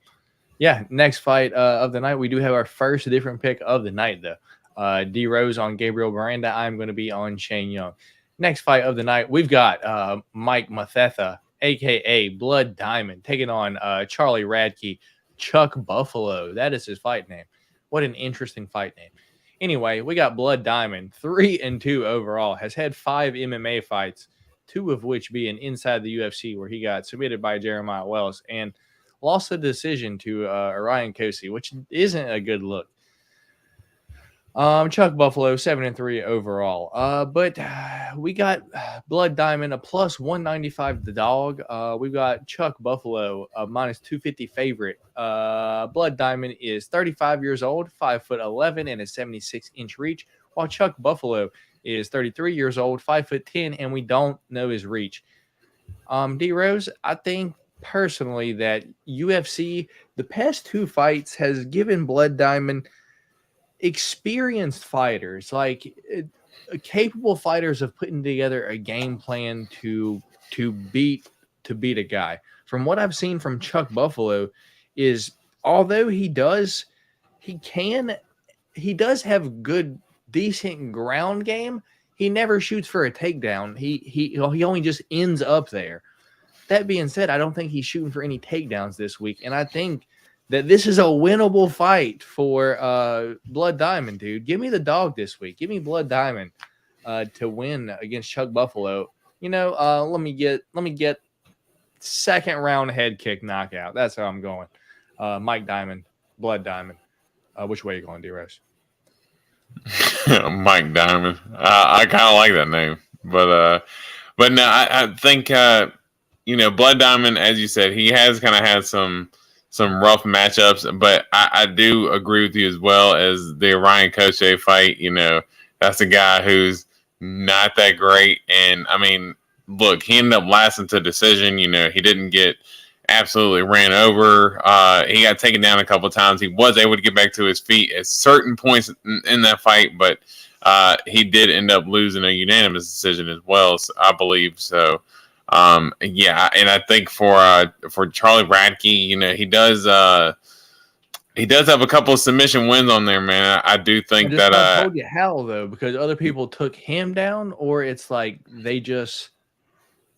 [SPEAKER 1] yeah, next fight of the night. We do have our first different pick of the night, though. D Rose on Gabriel Miranda. I'm going to be on Shane Jung. Next fight of the night, we've got Mike Mathetha, a.k.a. Blood Diamond, taking on Charlie Radke, Chuck Buffalo. That is his fight name. What an interesting fight name. Anyway, we got Blood Diamond, 3-2 overall, has had 5 MMA fights, 2 of which being inside the UFC, where he got submitted by Jeremiah Wells, and lost the decision to Orion Kosi, which isn't a good look. Chuck Buffalo, 7-3 overall. But we got Blood Diamond, a plus 195 the dog. We've got Chuck Buffalo, a minus 250 favorite. Blood Diamond is 35 years old, 5'11", and a 76-inch reach, while Chuck Buffalo is 33 years old, 5'10", and we don't know his reach. D Rose, I think personally that UFC, the past 2 fights, has given Blood Diamond experienced fighters, capable fighters of putting together a game plan to beat a guy. From what I've seen from Chuck Buffalo is, although he does have good, decent ground game, he never shoots for a takedown. He only just ends up there. That being said, I don't think he's shooting for any takedowns this week, and I think that this is a winnable fight for Blood Diamond, dude. Give me the dog this week. Give me Blood Diamond to win against Chuck Buffalo. Let me get second round head kick knockout. That's how I'm going. Mike Diamond, Blood Diamond. Which way are you going, D-Rose?
[SPEAKER 2] Mike Diamond. I kind of like that name, but no, I think Blood Diamond, as you said, he has kind of had some rough matchups, but I do agree with you as well as the Orion Koche fight. That's a guy who's not that great, and I mean, look, he ended up lasting to decision. He didn't get absolutely ran over. He got taken down a couple of times. He was able to get back to his feet at certain points in that fight, but he did end up losing a unanimous decision as well, so I believe. So Yeah, and I think for Charlie Radke, he does have a couple of submission wins on there, man. I do think
[SPEAKER 1] I just
[SPEAKER 2] that
[SPEAKER 1] told you how though, because other people took him down, or it's like they just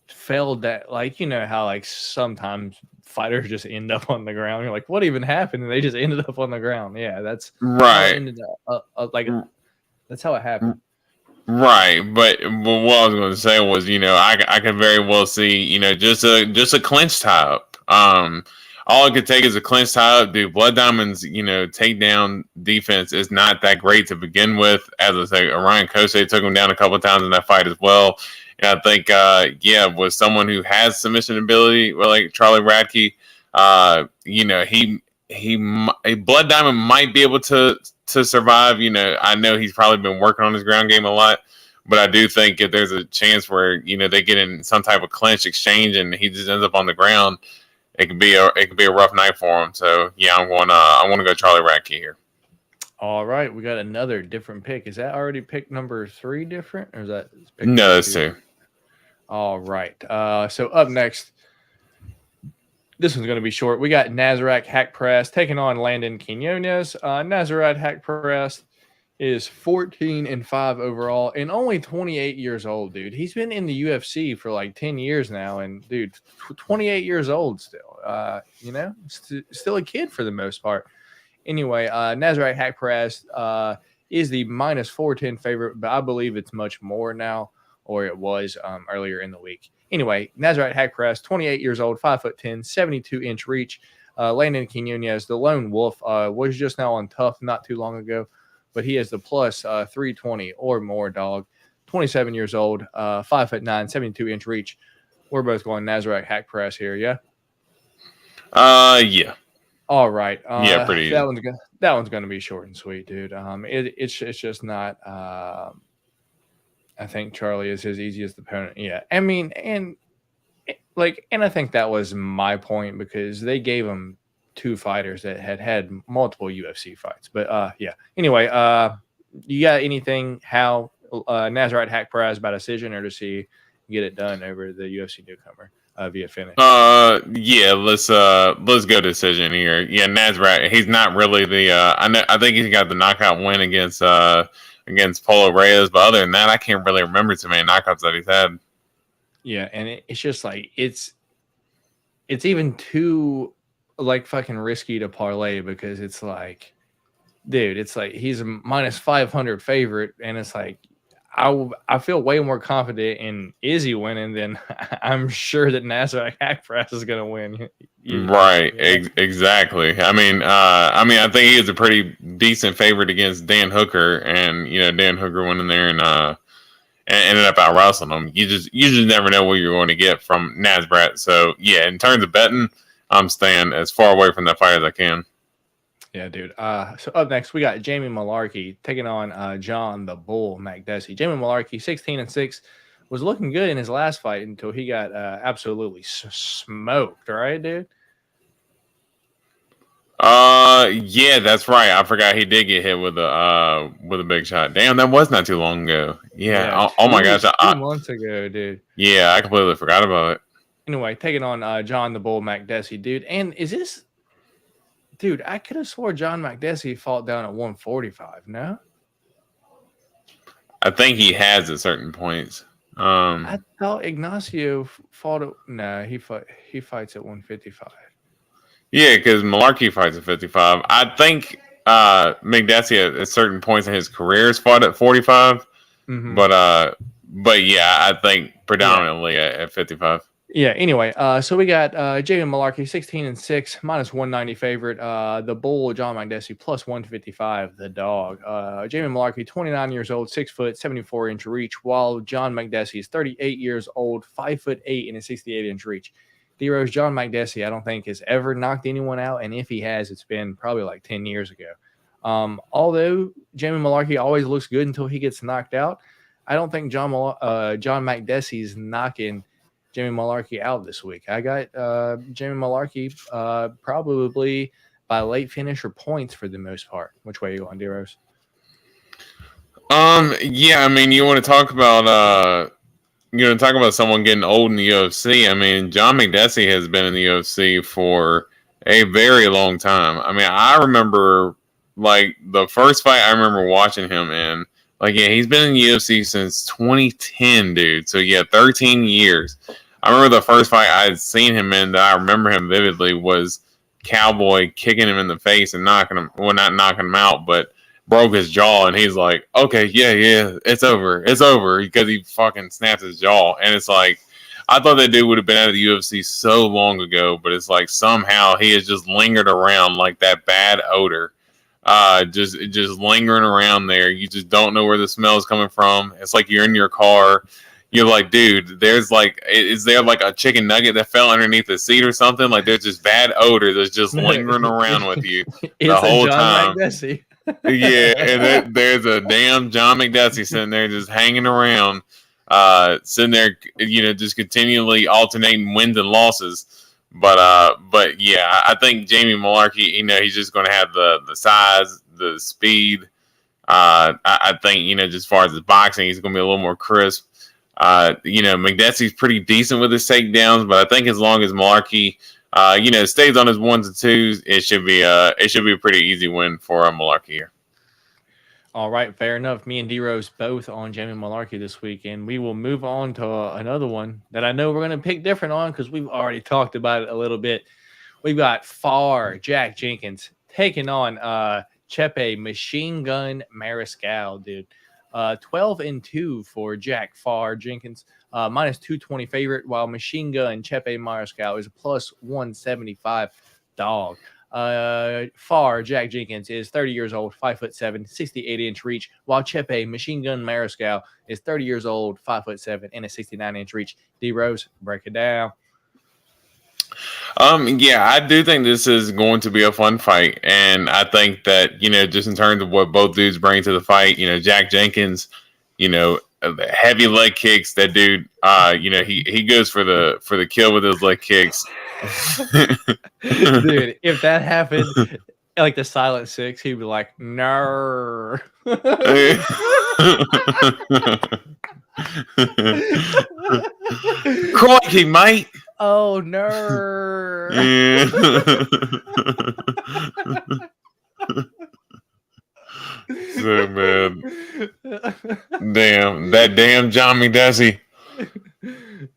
[SPEAKER 1] failed that. Like how like sometimes fighters just end up on the ground. You're like, what even happened? And they just ended up on the ground. Yeah, that's how it ended up. That's how it happened.
[SPEAKER 2] Right, but what I was going to say was, I could very well see, just a clinch tie up. All it could take is a clinch tie up. Dude, Blood Diamond's, takedown defense is not that great to begin with. As I say, Orion Kosei took him down a couple of times in that fight as well. And I think, with someone who has submission ability, like Charlie Radke, a Blood Diamond might be able to survive. I know he's probably been working on his ground game a lot, but I do think if there's a chance where they get in some type of clinch exchange and he just ends up on the ground, it could be a rough night for him. So yeah, I want to go Charlie Radke here.
[SPEAKER 1] All right, we got another different pick. Is that already pick number 3 different, or is that pick
[SPEAKER 2] no? That's 2.
[SPEAKER 1] All right. So up next, this one's going to be short. We got Nazareth Hack Press taking on Landon Quinones. Nazareth Hack Press is 14-5 overall and only 28 years old, dude. He's been in the UFC for like 10 years now, and dude, 28 years old still. Still a kid for the most part. Anyway, Nazareth Hack Press is the minus 410 favorite, but I believe it's much more now, or it was earlier in the week. Anyway, Nazareth Hack Press, 28 years old, 5'10", 72-inch reach. Landon Quinones, the lone wolf, was just now on Tough not too long ago, but he has the plus 320 or more dog. 27 years old, 5'9", 72-inch reach. We're both going Nazareth Hack Press here, yeah?
[SPEAKER 2] Yeah.
[SPEAKER 1] All right.
[SPEAKER 2] Yeah, pretty easy.
[SPEAKER 1] That one's gonna be short and sweet, dude. It's just not. I think Charlie is his easiest opponent. Yeah, I mean, and I think that was my point because they gave him 2 fighters that had multiple UFC fights. But yeah. Anyway, you got anything? How Nazareth Hack Press by decision, or does he get it done over the UFC newcomer via finish?
[SPEAKER 2] Yeah, let's go decision here. Yeah, Nazareth. He's not really the. I think he's got the knockout win against Polo Reyes, but other than that, I can't really remember too many knockouts that he's had.
[SPEAKER 1] Yeah, and it's just like it's even too like fucking risky to parlay because it's like, dude, it's like he's a minus 500 favorite, and it's like I feel way more confident in Izzy winning than I'm sure that Nazareth Hack Press is going to win.
[SPEAKER 2] Right, exactly. I mean, I think he is a pretty decent favorite against Dan Hooker, and Dan Hooker went in there and ended up out wrestling him. You just never know what you're going to get from Nazareth. So yeah, in terms of betting, I'm staying as far away from that fight as I can.
[SPEAKER 1] Yeah, dude. So up next, we got Jamie Malarkey taking on John the Bull Makdessi. Jamie Malarkey, 16-6, was looking good in his last fight until he got absolutely smoked. Right, dude?
[SPEAKER 2] Yeah, that's right. I forgot he did get hit with a big shot. Damn, that was not too long ago. Yeah. Oh my gosh.
[SPEAKER 1] 2 months ago, dude.
[SPEAKER 2] Yeah, I completely forgot about it.
[SPEAKER 1] Anyway, taking on John the Bull Makdessi, dude. And is this... Dude, I could have swore John Makdessi fought down at 145. No,
[SPEAKER 2] I think he has at certain points.
[SPEAKER 1] I thought Ignacio fought at... No, he fights at 155.
[SPEAKER 2] Yeah, because Malarkey fights at 55. I think Makdessi at certain points in his career has fought at 45. Mm-hmm. But yeah, I think predominantly at 55.
[SPEAKER 1] Yeah, anyway, so we got Jamie Malarkey, 16-6, minus 190 favorite. The Bull, John Makdessi, plus 155, the dog. Jamie Malarkey, 29 years old, 6 foot, 74-inch reach, while John Makdessi is 38 years old, 5'8", and a 68-inch reach. D-Rose, John Makdessi, I don't think has ever knocked anyone out, and if he has, it's been probably like 10 years ago. Although Jamie Malarkey always looks good until he gets knocked out, I don't think John Makdessi's knocking Jamie Malarkey out this week. I got Jamie Malarkey probably by late finish or points for the most part. Which way are you going, D-Rose?
[SPEAKER 2] Yeah, I mean, you want to talk about talk about someone getting old in the UFC. I mean, John McDessie has been in the UFC for a very long time. I mean, I remember like the first fight I remember watching him in. Like, yeah, he's been in the UFC since 2010, dude. So yeah, 13 years. I remember the first fight I had seen him in that I remember him vividly was Cowboy kicking him in the face and knocking him, well, not knocking him out, but broke his jaw, and he's like, okay, yeah, it's over, because he fucking snapped his jaw. And it's like, I thought that dude would have been out of the UFC so long ago, but it's like somehow he has just lingered around like that bad odor, just lingering around there. You just don't know where the smell is coming from. It's like you're in your car. You're like, dude, there's like, is there like a chicken nugget that fell underneath the seat or something? Like, there's just bad odor that's just lingering around with you the whole time. Yeah, and there's a damn John McDessie sitting there just hanging around, sitting there, just continually alternating wins and losses. But yeah, I think Jamie Malarkey, he's just going to have the size, the speed. I think, just as far as his boxing, he's going to be a little more crisp. McDessie's pretty decent with his takedowns, but I think as long as Malarkey, stays on his ones and twos, it should be a pretty easy win for Malarkey here.
[SPEAKER 1] All right, fair enough. Me and D-Rose both on Jamie Malarkey this week, and we will move on to another one that I know we're going to pick different on because we've already talked about it a little bit. We've got Jack Jenkins taking on Chepe Machine Gun Mariscal, dude. 12-2 for Jack Jenkins, minus 220 favorite, while Machine Gun Chepe Mariscal is a plus 175 dog. Jack Jenkins is 30 years old, 5'7", 68-inch reach, while Chepe Machine Gun Mariscal is 30 years old, 5'7", and a 69-inch reach. D-Rose, break it down.
[SPEAKER 2] Yeah, I do think this is going to be a fun fight, and I think that just in terms of what both dudes bring to the fight, Jack Jenkins, heavy leg kicks. That dude, he goes for the kill with those leg kicks.
[SPEAKER 1] Dude, if that happened, like the Silent Six, he'd be like, "No."
[SPEAKER 2] Crikey, mate.
[SPEAKER 1] Oh no!
[SPEAKER 2] Yeah. So man, damn John McDessie.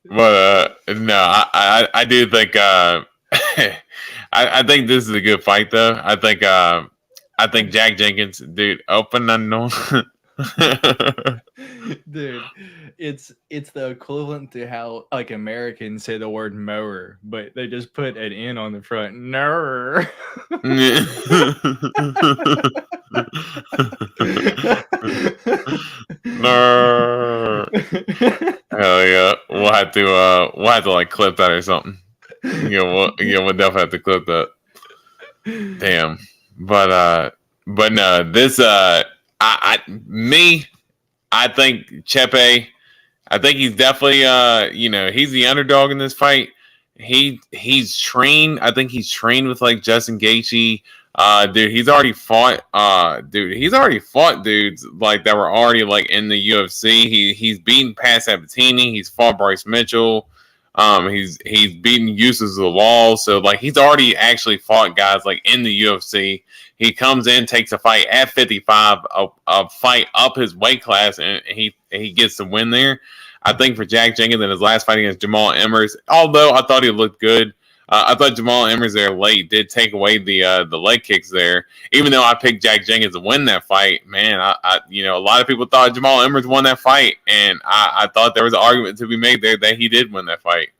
[SPEAKER 2] But no, I do think I think this is a good fight though. I think Jack Jenkins, dude, open unknown.
[SPEAKER 1] Dude, it's the equivalent to how like Americans say the word mower, but they just put an N on the front. No.
[SPEAKER 2] No. Hell yeah. We'll have to like clip that or something. We'll definitely have to clip that. Damn. But no, this I think Chepe, I think he's definitely he's the underdog in this fight. He's trained. I think he's trained with like Justin Gaethje. Dude, he's already fought dudes like that were already like in the UFC. He's beaten Pat Sabatini. He's fought Bryce Mitchell. He's beaten Uses of the Wall. So like he's already actually fought guys like in the UFC. He comes in, takes a fight at 55, a fight up his weight class, and he gets the win there. I think for Jack Jenkins in his last fight against Jamal Emmers, although I thought he looked good, I thought Jamal Emmers there late did take away the leg kicks there. Even though I picked Jack Jenkins to win that fight, man, a lot of people thought Jamal Emmers won that fight, and I thought there was an argument to be made there that he did win that fight.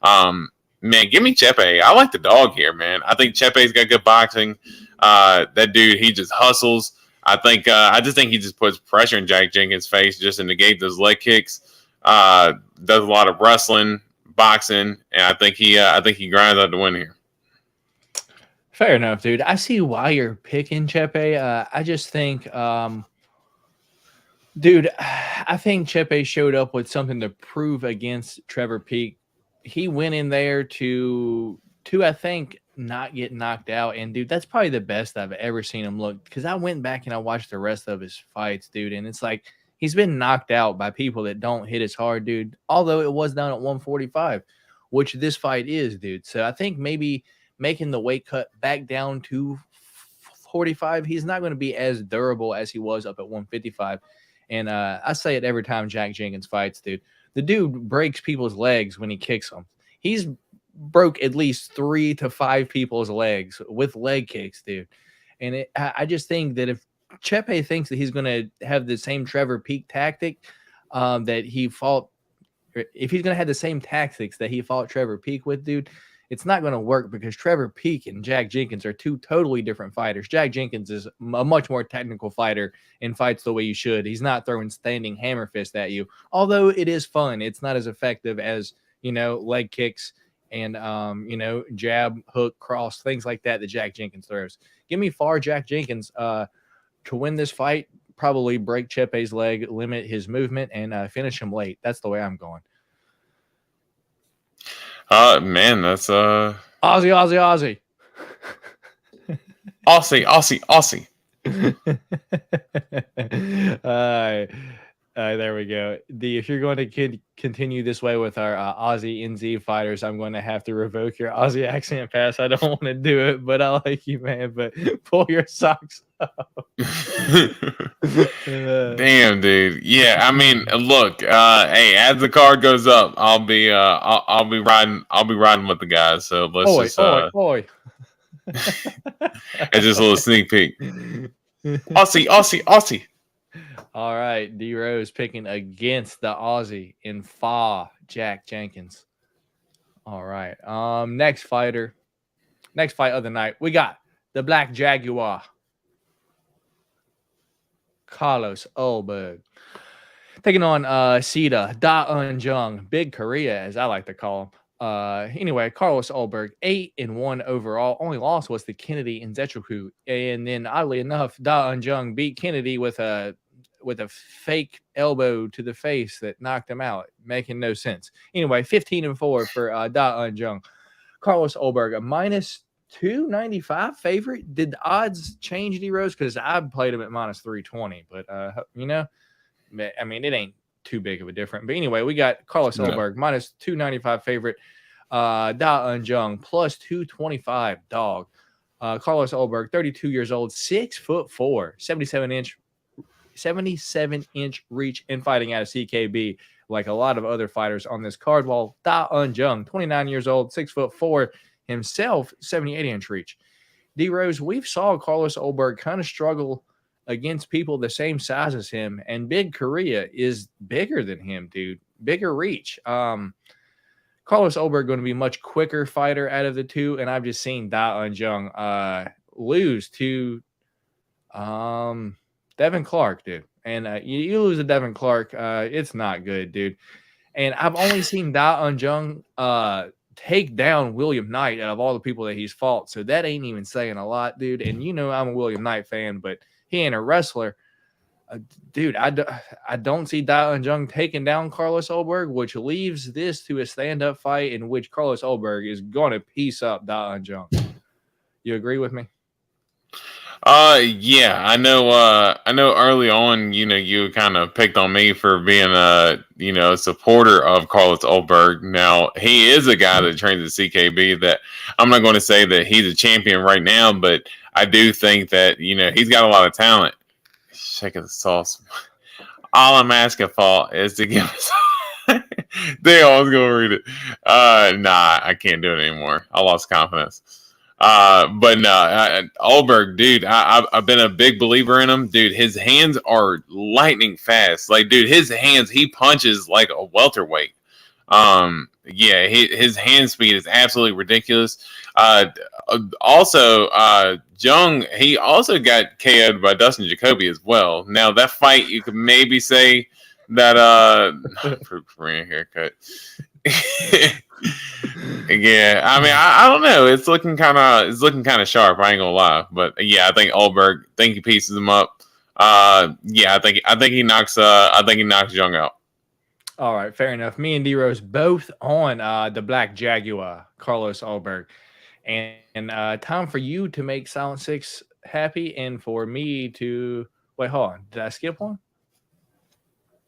[SPEAKER 2] Man, give me Chepe. I like the dog here, man. I think Chepe's got good boxing. That dude, he just hustles. I just think he just puts pressure in Jack Jenkins' face just to negate those leg kicks. Does a lot of wrestling, boxing, and I think he grinds out the win here.
[SPEAKER 1] Fair enough, dude. I see why you're picking Chepe. I just think, dude, I think Chepe showed up with something to prove against Trevor Peek. He went in there to I think not get knocked out, and dude, that's probably the best I've ever seen him look. Because I went back and I watched the rest of his fights, dude, and it's like He's been knocked out by people that don't hit as hard, dude. Although it was down at 145, which this fight is, dude. So I think maybe making the weight cut back down to 45, he's not going to be as durable as he was up at 155. And I say it every time Jack Jenkins fights, dude. The dude breaks people's legs when he kicks them. He's broke at least 3 to 5 people's legs with leg kicks, dude. And I just think that if Pepe thinks that he's going to have the same Trevor Peek tactic that he fought, if he's going to have the same tactics that he fought Trevor Peek with, dude, it's not going to work because Trevor Peek and Jack Jenkins are two totally different fighters. Jack Jenkins is a much more technical fighter and fights the way you should. He's not throwing standing hammer fist at you, although it is fun. It's not as effective as, leg kicks and, jab, hook, cross, things like that Jack Jenkins throws. Give me far Jack Jenkins to win this fight, probably break Chepe's leg, limit his movement, and finish him late. That's the way I'm going.
[SPEAKER 2] Man, that's
[SPEAKER 1] Aussie.
[SPEAKER 2] Aussie.
[SPEAKER 1] There we go. If you're going to continue this way with our Aussie NZ fighters, I'm going to have to revoke your Aussie accent pass. I don't want to do it, but I like you, man. But pull your socks up.
[SPEAKER 2] Damn, dude. Yeah, I mean, look. Hey, as the card goes up, I'll be riding with the guys. So let's
[SPEAKER 1] Oi.
[SPEAKER 2] It's just a little sneak peek. Aussie.
[SPEAKER 1] All right, D Rose picking against the Aussie in Fa Jack Jenkins. All right. Next fight of the night, we got the Black Jaguar, Carlos Olberg, taking on Sita Jung, Big Korea, as I like to call him. Anyway, Carlos Olberg, 8-1 overall. Only loss was to Kennedy and Zechuku. And then, oddly enough, Jung beat Kennedy with a fake elbow to the face that knocked him out, making no sense. Anyway, 15-4 for Jung. Carlos Olberg, a minus 295 favorite. Did the odds change, D Rose? Because I played him at minus 320, but I mean, it ain't too big of a difference. But anyway, we got Carlos Olberg minus 295 favorite. Jung plus 225 dog. Carlos Olberg, 32 years old, 6'4", 77-inch reach and fighting out of CKB like a lot of other fighters on this card. While Jung, 29 years old, 6'4", himself, 78-inch reach. D Rose, we've saw Carlos Olberg kind of struggle against people the same size as him, and Big Korea is bigger than him, dude. Bigger reach. Carlos Olberg going to be a much quicker fighter out of the two, and I've just seen Jung lose to Devin Clark, dude. And you lose to Devin Clark, it's not good, dude. And I've only seen Jung take down William Knight out of all the people that he's fought, so that ain't even saying a lot, dude. And I'm a William Knight fan, but he ain't a wrestler. Dude, I don't see Jung taking down Carlos Olberg, which leaves this to a stand-up fight in which Carlos Olberg is going to piece up Jung. You agree with me?
[SPEAKER 2] Yeah, I know early on, you kind of picked on me for being a supporter of Carlos Olberg. Now, he is a guy that trains at CKB that I'm not going to say that he's a champion right now, but I do think that, he's got a lot of talent. Shaking the sauce. All I'm asking for is to give us. Damn, I was going to read it. Nah, I can't do it anymore. I lost confidence. But no, Olberg, dude, I've been a big believer in him. Dude, his hands are lightning fast. Like, dude, his hands, he punches like a welterweight. Yeah, his hand speed is absolutely ridiculous. Also, Jung, he also got KO'd by Dustin Jacoby as well. Now, that fight, you could maybe say that Korean haircut. Yeah, I mean, I don't know. It's looking kind of sharp. I ain't gonna lie, but yeah, I think Olberg, he pieces him up. Yeah, I think he knocks Jung out.
[SPEAKER 1] All right, fair enough. Me and D-Rose both on the Black Jaguar, Carlos Olberg. And time for you to make Silent Six happy and for me to... Wait, hold on. Did I skip one?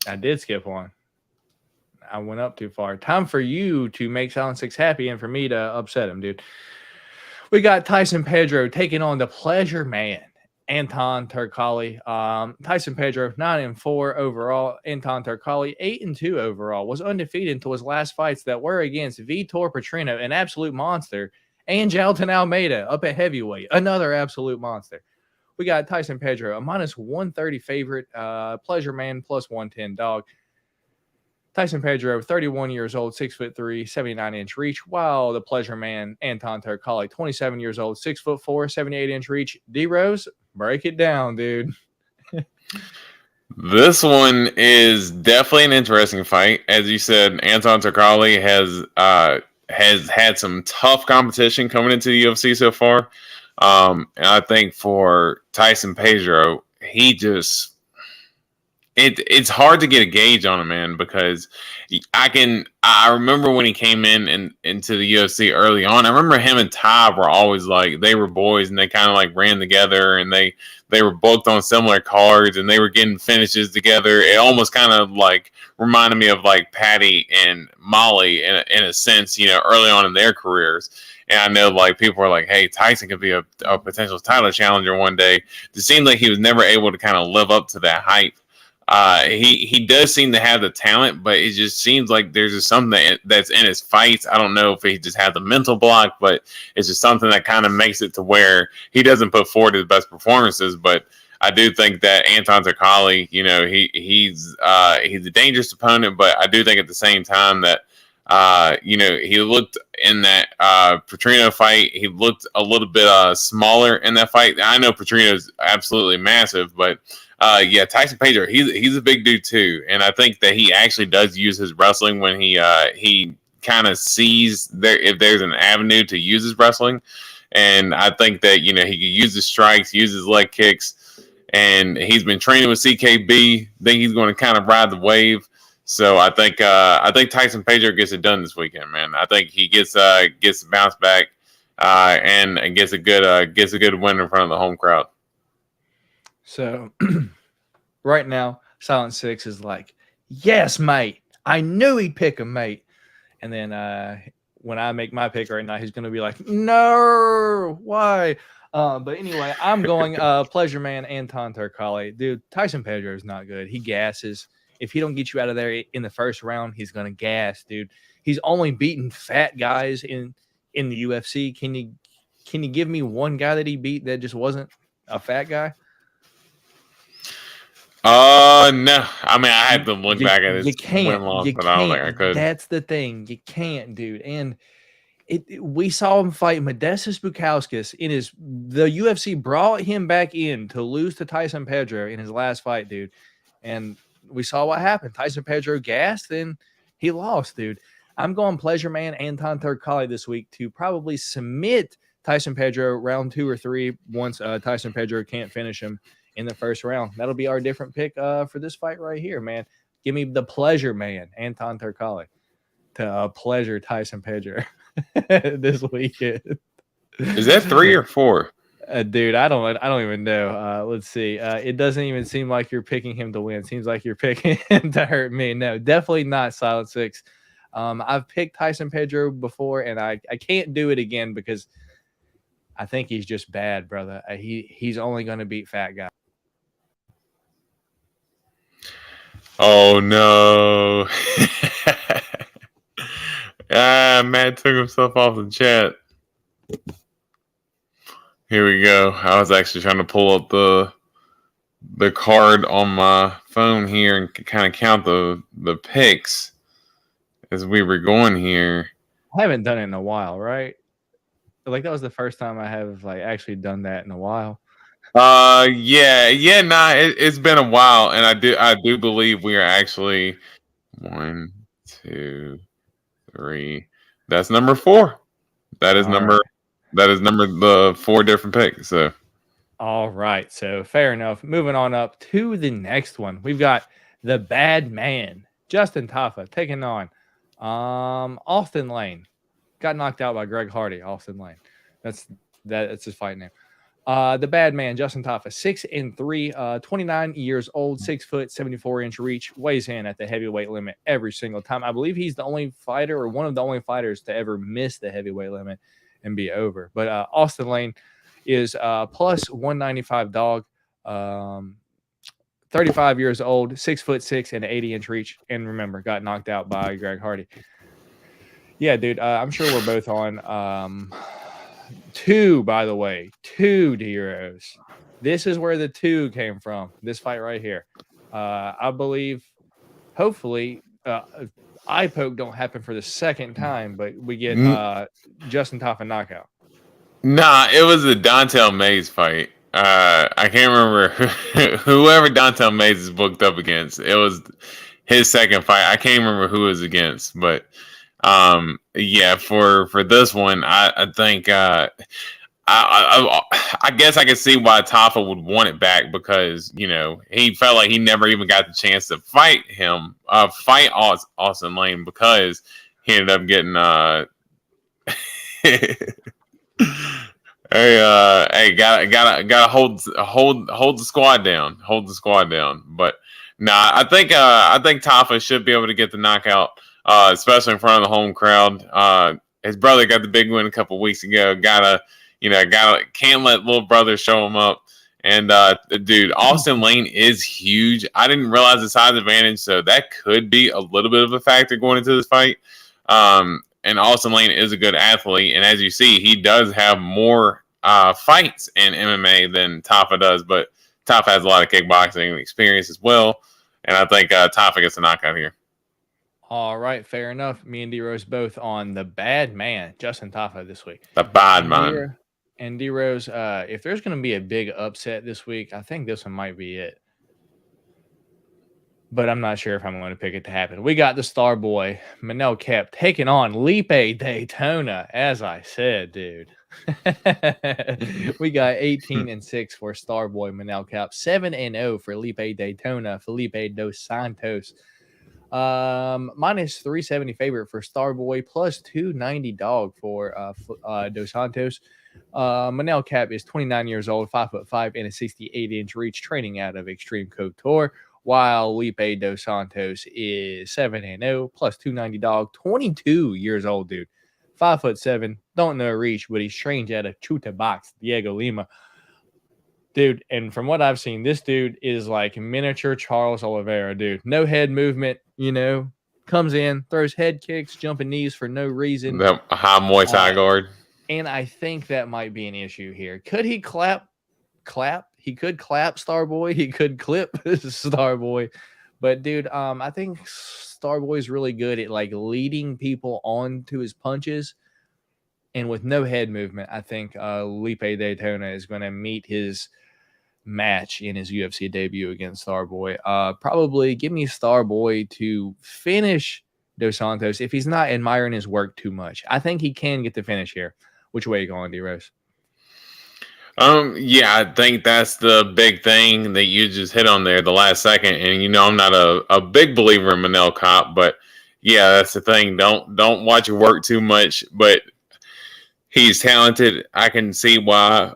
[SPEAKER 1] I did skip one. I went up too far. Time for you to make Silent Six happy and for me to upset him, dude. We got Tyson Pedro taking on the Pleasure Man, Anton Turkalj. Tyson Pedro 9-4 overall. Anton Turkalj 8-2 overall. Was undefeated until his last fights that were against Vitor Petrino, an absolute monster, and Jailton Almeida up at heavyweight, another absolute monster. We got Tyson Pedro, a -130 favorite. Pleasure Man +110 dog. Tyson Pedro, 31 years old, 6'3", 79-inch reach, while the Pleasure Man, Anton Turkalj, 27 years old, 6'4", 78-inch reach. D-Rose, break it down, dude.
[SPEAKER 2] This one is definitely an interesting fight. As you said, Anton Turkalj has had some tough competition coming into the UFC so far. And I think for Tyson Pedro, it's hard to get a gauge on him, man, because I remember when he came into the UFC early on. I remember him and Ty were always like, they were boys and they kind of like ran together and they were booked on similar cards and they were getting finishes together. It almost kind of like reminded me of like Patty and Molly in a sense, early on in their careers. And I know like people are like, hey, Tyson could be a potential title challenger one day. It seemed like he was never able to kind of live up to that hype. He does seem to have the talent, but it just seems like there's just something that's in his fights. I don't know if he just has the mental block, but it's just something that kind of makes it to where he doesn't put forward his best performances. But I do think that Anton Turkalj, he's a dangerous opponent, but I do think at the same time that he looked in that Petrino fight, he looked a little bit smaller in that fight. I know Petrino's absolutely massive, but Tyson Pedro, he's a big dude too, and I think that he actually does use his wrestling when he kind of sees if there's an avenue to use his wrestling, and I think that he could use his strikes, use his leg kicks, and he's been training with CKB. I think he's going to kind of ride the wave. So I think Tyson Pedro gets it done this weekend, man. I think he gets bounced back and gets a good win in front of the home crowd.
[SPEAKER 1] So right now, Silent Six is like, yes, mate. I knew he'd pick him, mate. And then when I make my pick right now, he's going to be like, no, why? But anyway, I'm going Pleasure Man, Anton Turkalj. Dude, Tyson Pedro is not good. He gasses. If he don't get you out of there in the first round, he's going to gas, dude. He's only beaten fat guys in the UFC. Can you give me one guy that he beat that just wasn't a fat guy?
[SPEAKER 2] No. I mean, I had to look back at his win-loss, but I don't think I could.
[SPEAKER 1] That's the thing. You can't, dude. And we saw him fight Modestas Bukauskas the UFC brought him back in to lose to Tyson Pedro in his last fight, dude. And we saw what happened. Tyson Pedro gassed, and he lost, dude. I'm going Pleasure Man, Anton Turkalj this week to probably submit Tyson Pedro round 2 or 3 once Tyson Pedro can't finish him in the first round. That'll be our different pick for this fight right here, man. Give me the Pleasure Man, Anton Turkalj, to pleasure Tyson Pedro this weekend.
[SPEAKER 2] Is that 3 or 4?
[SPEAKER 1] Dude, I don't even know. Let's see. It doesn't even seem like you're picking him to win. Seems like you're picking him to hurt me. No, definitely not Silent Six. I've picked Tyson Pedro before, and I can't do it again because I think he's just bad, brother. He's only going to beat fat guys.
[SPEAKER 2] Oh no! Matt took himself off the chat. Here we go. I was actually trying to pull up the card on my phone here and kind of count the picks as we were going here.
[SPEAKER 1] I haven't done it in a while, right? Like that was the first time I have like actually done that in a while.
[SPEAKER 2] It's been a while, and I do believe we are actually 1, 2, 3. That's number 4. That is the 4 different picks. So
[SPEAKER 1] all right, so fair enough. Moving on up to the next one, we've got the Bad Man, Justin Tafa, taking on Austin Lane. Got knocked out by Greg Hardy. Austin Lane, that's his fight name. The bad man, Justin Tafa, 6-3, 29 years old, 6 foot, 74-inch reach, weighs in at the heavyweight limit every single time. I believe he's the only fighter or one of the only fighters to ever miss the heavyweight limit and be over. But Austin Lane is plus 195 dog, 35 years old, 6'6" and 80-inch reach. And remember, got knocked out by Greg Hardy. Yeah, dude, I'm sure we're both on two, by the way, 2 DROs. This is where the 2 came from, this fight right here. I believe, hopefully, eye poke don't happen for the second time, but we get Justin Tafa knockout.
[SPEAKER 2] Nah, it was the Dontel Mays fight. I can't remember whoever Dontel Mays is booked up against. It was his second fight. I can't remember who it was against, but yeah, for this one, I think I guess I could see why Tafa would want it back, because he felt like he never even got the chance to fight Austin Lane, because he ended up getting hey, gotta hold the squad down. Hold the squad down. But nah, I think Tafa should be able to get the knockout, especially in front of the home crowd. His brother got the big win a couple weeks ago. Can't let little brother show him up. And dude, Austin Lane is huge. I didn't realize the size advantage, so that could be a little bit of a factor going into this fight. And Austin Lane is a good athlete, and as you see, he does have more fights in MMA than Tafa does, but Tafa has a lot of kickboxing experience as well, and I think Tafa gets a knockout here.
[SPEAKER 1] All right, fair enough. Me and D-Rose both on the bad man, Justin Tafa, this week.
[SPEAKER 2] The bad man.
[SPEAKER 1] And D-Rose, if there's going to be a big upset this week, I think this one might be it. But I'm not sure if I'm going to pick it to happen. We got the star boy, Manel Kape, taking on Felipe Daytona, as I said, dude. We got 18-6 for star boy Manel Kape, 7-0 for Felipe Daytona, Felipe Dos Santos. Minus 370 favorite for Starboy, plus 290 dog for Dos Santos. Manel Kape is 29 years old, 5'5" and a 68-inch reach, training out of Extreme Couture, while Felipe Dos Santos is 7-0, plus 290 dog, 22 years old, dude. 5'7", don't know reach, but he's trained out of Chuta Box, Diego Lima. Dude, and from what I've seen, this dude is like miniature Charles Oliveira, dude. No head movement, comes in, throws head kicks, jumping knees for no reason.
[SPEAKER 2] The high Muay Thai guard.
[SPEAKER 1] And I think that might be an issue here. Could he clap? He could clap Starboy. He could clip Starboy. But, dude, I think Starboy is really good at, like, leading people on to his punches. And with no head movement, I think Felipe Daytona is going to meet his match in his UFC debut against Starboy. Probably give me Starboy to finish Dos Santos if he's not admiring his work too much. I think he can get the finish here. Which way are you going, D-Rose?
[SPEAKER 2] Yeah, I think that's the big thing that you just hit on there, the last second. And I'm not a big believer in Manel Kape, but yeah, that's the thing. Don't watch your work too much, but he's talented. I can see why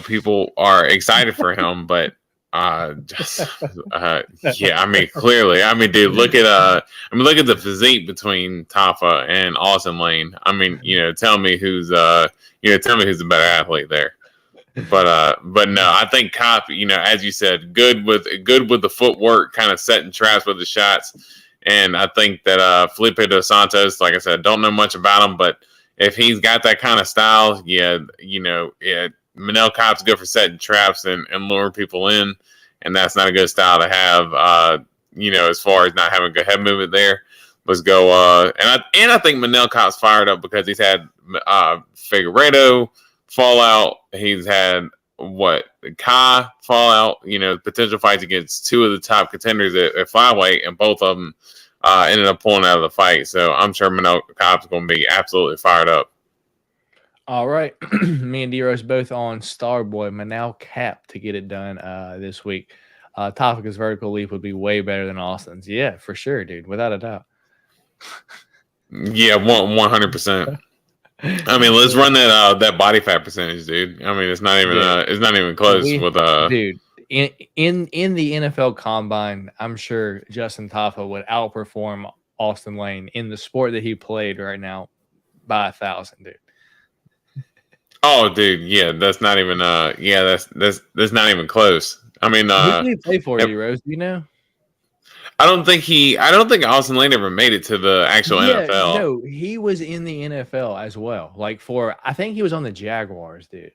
[SPEAKER 2] people are excited for him, but yeah, I mean, clearly, dude, look at the physique between Tafa and Austin Lane. I mean, tell me who's the better athlete there. But no, I think Kape, as you said, good with the footwork, kind of setting traps with the shots. And I think that Felipe Dos Santos, like I said, don't know much about him, but if he's got that kind of style, Manel Kape's good for setting traps and luring people in, and that's not a good style to have. As far as not having good head movement there, let's go. And I think Manel Kape's fired up because he's had Figueiredo fallout. He's had Kai fallout. Potential fights against two of the top contenders at flyweight, and both of them ended up pulling out of the fight. So I'm sure Manel Kape's going to be absolutely fired up.
[SPEAKER 1] All right. Me and D-Rose both on Starboy Manel Kape to get it done this week. Tafika's vertical leap would be way better than Austin's. Yeah, for sure, dude. Without a doubt.
[SPEAKER 2] Yeah, 100%. I mean, let's run that body fat percentage, dude. I mean, it's not even close with
[SPEAKER 1] dude. In the NFL Combine, I'm sure Justin Taffa would outperform Austin Lane in the sport that he played right now by 1,000, dude.
[SPEAKER 2] Oh, dude, yeah, that's not even that's not even close. I mean,
[SPEAKER 1] who did he play for, D-Rose? Do you know?
[SPEAKER 2] I don't think Austin Lane ever made it to the actual NFL.
[SPEAKER 1] No, he was in the NFL as well. Like I think he was on the Jaguars, dude.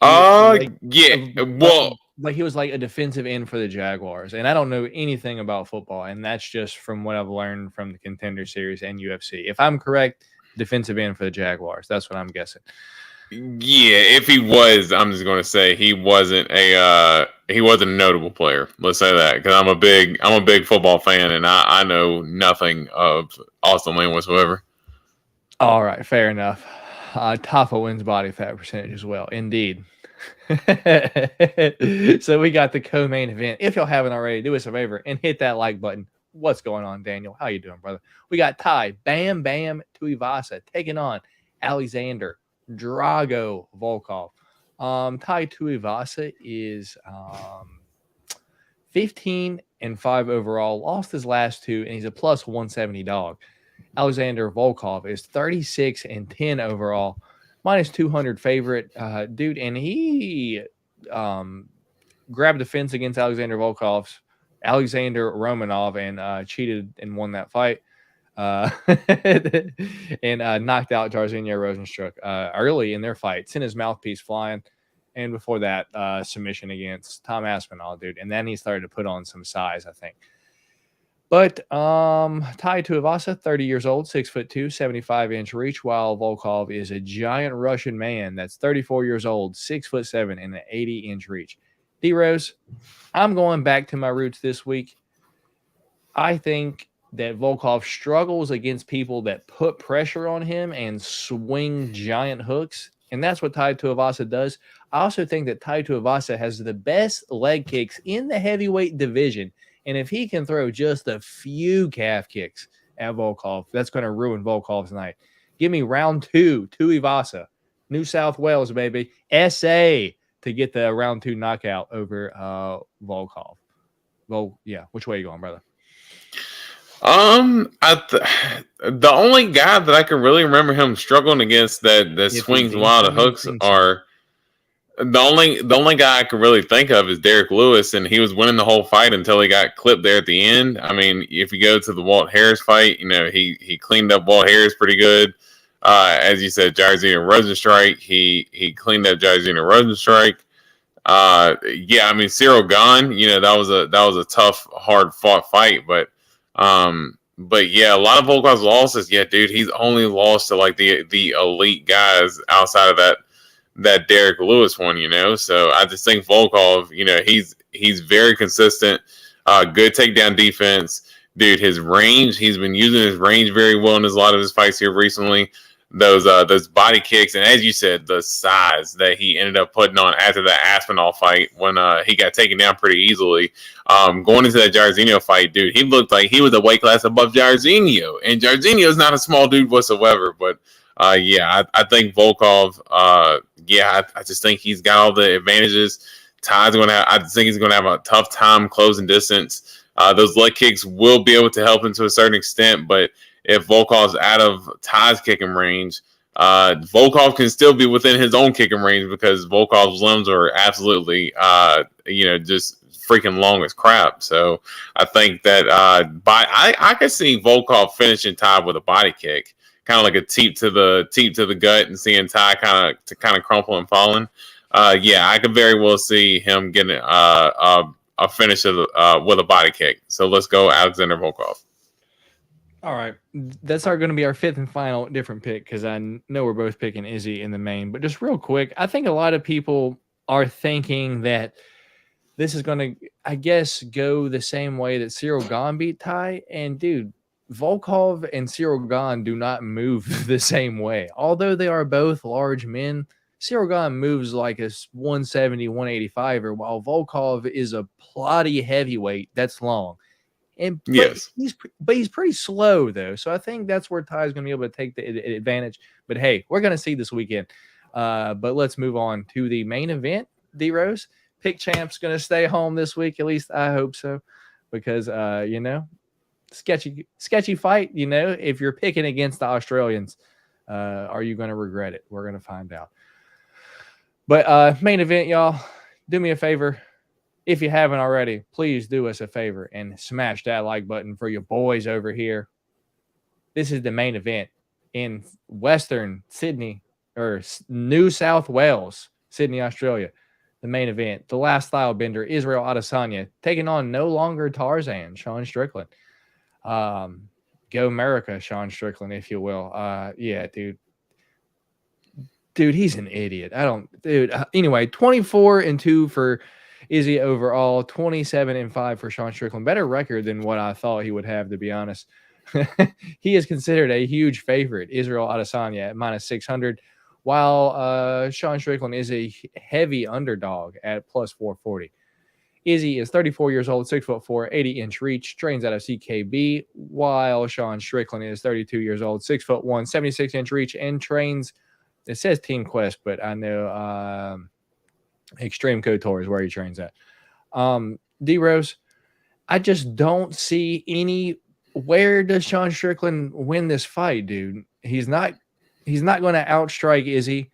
[SPEAKER 2] Yeah. Well,
[SPEAKER 1] like he was like a defensive end for the Jaguars, and I don't know anything about football, and that's just from what I've learned from the Contender Series and UFC. If I'm correct, defensive end for the Jaguars. That's what I'm guessing.
[SPEAKER 2] Yeah, if he was, I'm just going to say he wasn't a notable player. Let's say that, because I'm a big football fan, and I know nothing of Austin Lane whatsoever.
[SPEAKER 1] All right, fair enough. Taffa wins body fat percentage as well, indeed. So we got the co-main event. If y'all haven't already, do us a favor and hit that like button. What's going on, Daniel? How you doing, brother? We got Ty Bam Tuivasa taking on Alexander Drago Volkov. Tai Tuivasa is 15-5 overall, lost his last two, and he's a plus 170 dog. Alexander Volkov is 36-10 overall, minus 200 favorite, dude, and he grabbed the fence against Alexander Romanov and cheated and won that fight. And knocked out Jairzinho Rozenstruik early in their fight, sent his mouthpiece flying, and before that, submission against Tom Aspinall, dude. And then he started to put on some size, I think. But Tai Tuivasa, 30 years old, 6'2", 75-inch reach, while Volkov is a giant Russian man that's 34 years old, 6'7", and an 80-inch reach. D-Rose, I'm going back to my roots this week. I think that Volkov struggles against people that put pressure on him and swing giant hooks, and that's what Tai Tuivasa does. I also think that Tai Tuivasa has the best leg kicks in the heavyweight division, and if he can throw just a few calf kicks at Volkov, that's going to ruin Volkov's night. Give me round 2, Tuivasa, New South Wales, baby, SA, to get the round 2 knockout over Volkov. Well, yeah, which way are you going, brother?
[SPEAKER 2] The only guy that I can really remember him struggling against that swings wild at hooks are the only guy I can really think of is Derek Lewis, and he was winning the whole fight until he got clipped there at the end. I mean, if you go to the Walt Harris fight, you know, he cleaned up Walt Harris pretty good. As you said, Jairzinho Rozenstruik, he cleaned up Jairzinho Rozenstruik. Yeah, I mean, Cyril Gane, you know, that was a tough, hard fought fight, but yeah, a lot of Volkov's losses. Yeah, dude, he's only lost to like the elite guys outside of that Derek Lewis one, you know. So I just think Volkov, you know, he's very consistent, good takedown defense, dude. His range, he's been using his range very well in a lot of his fights here recently. Those body kicks, and as you said, the size that he ended up putting on after the Aspinall fight when he got taken down pretty easily. Going into that Jairzinho fight, dude, he looked like he was a weight class above Jairzinho, and Jairzinho is not a small dude whatsoever. But yeah, I think Volkov. Yeah, I just think he's got all the advantages. Ty's going to have. I think he's going to have a tough time closing distance. Those leg kicks will be able to help him to a certain extent, but if Volkov's out of Ty's kicking range, Volkov can still be within his own kicking range because Volkov's limbs are absolutely, you know, just freaking long as crap. So I think that I could see Volkov finishing Ty with a body kick, kind of like a teep to the gut, and seeing Ty kind of crumple and falling. Yeah, I could very well see him getting a finish with a body kick. So let's go, Alexander Volkov.
[SPEAKER 1] All right, that's going to be our fifth and final different pick because I know we're both picking Izzy in the main. But just real quick, I think a lot of people are thinking that this is going to, I guess, go the same way that Cyril Gane beat Ty. And, dude, Volkov and Cyril Gane do not move the same way. Although they are both large men, Cyril Gane moves like a 170, 185er, while Volkov is a plotty heavyweight that's long.
[SPEAKER 2] Yes.
[SPEAKER 1] He's pretty slow though, so I think that's where Ty's going to be able to take the advantage. But hey, we're going to see this weekend. But let's move on to the main event. D-Rose, Pick Champ's going to stay home this week. At least I hope so, because sketchy fight. If you're picking against the Australians, are you going to regret it? We're going to find out. But main event, y'all, do me a favor. If you haven't already, please do us a favor and smash that like button for your boys over here. This is the main event in Western Sydney, or New South Wales, Sydney, Australia. The main event, the last style bender, Israel Adesanya, taking on no longer Tarzan, Sean Strickland. Go America, Sean Strickland, if you will. Yeah, dude. Dude, he's an idiot. Anyway, 24-2 for Izzy overall, 27-5 for Sean Strickland. Better record than what I thought he would have, to be honest. He is considered a huge favorite, Israel Adesanya at -600, while Sean Strickland is a heavy underdog at +440. Izzy is 34 years old, 6'4", 80-inch reach, trains out of CKB, while Sean Strickland is 32 years old, 6'1", 76-inch reach, and trains. It says Team Quest, but I know Extreme Couture is where he trains at. D-Rose, I just don't see where does Sean Strickland win this fight, dude? He's not going to outstrike Izzy.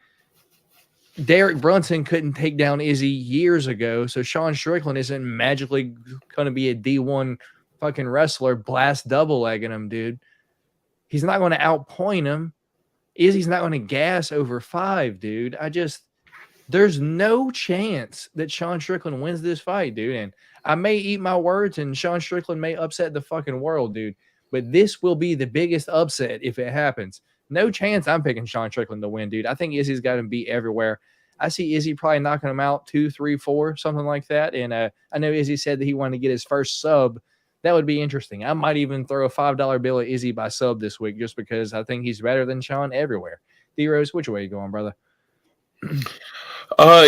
[SPEAKER 1] Derek Brunson couldn't take down Izzy years ago, so Sean Strickland isn't magically going to be a D1 fucking wrestler blast double legging him, dude. He's not going to outpoint him. Izzy's not going to gas over 5, dude. There's no chance that Sean Strickland wins this fight, dude. And I may eat my words and Sean Strickland may upset the fucking world, dude. But this will be the biggest upset if it happens. No chance I'm picking Sean Strickland to win, dude. I think Izzy's got him beat everywhere. I see Izzy probably knocking him out 2, 3, 4, something like that. And I know Izzy said that he wanted to get his first sub. That would be interesting. I might even throw a $5 bill at Izzy by sub this week just because I think he's better than Sean everywhere. D-Rose, which way you going, brother?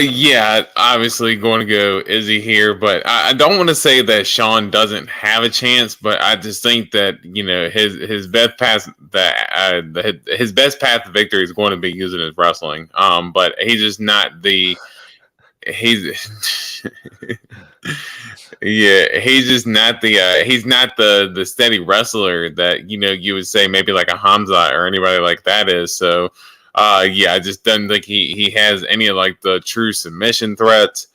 [SPEAKER 2] Yeah, obviously going to go Izzy here, but I don't want to say that Sean doesn't have a chance, but I just think that his best path his best path to victory is going to be using his wrestling. But he's just not the he's not the steady wrestler that you would say maybe like a Hamza or anybody like that is. So I just don't think he has any of like the true submission threats.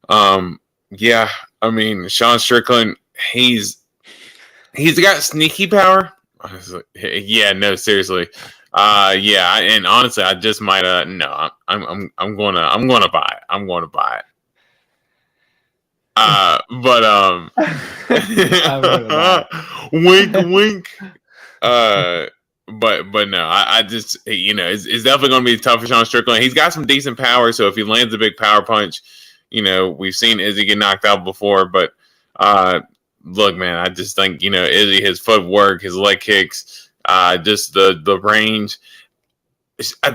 [SPEAKER 2] I mean, Sean Strickland, he's got sneaky power. Yeah, no, seriously. And honestly, I just might I'm gonna buy it. I'm gonna buy it. Wink, wink. But no, I just it's definitely going to be tough for Sean Strickland. He's got some decent power, so if he lands a big power punch, we've seen Izzy get knocked out before. But look, man, I just think Izzy, his footwork, his leg kicks, just the range.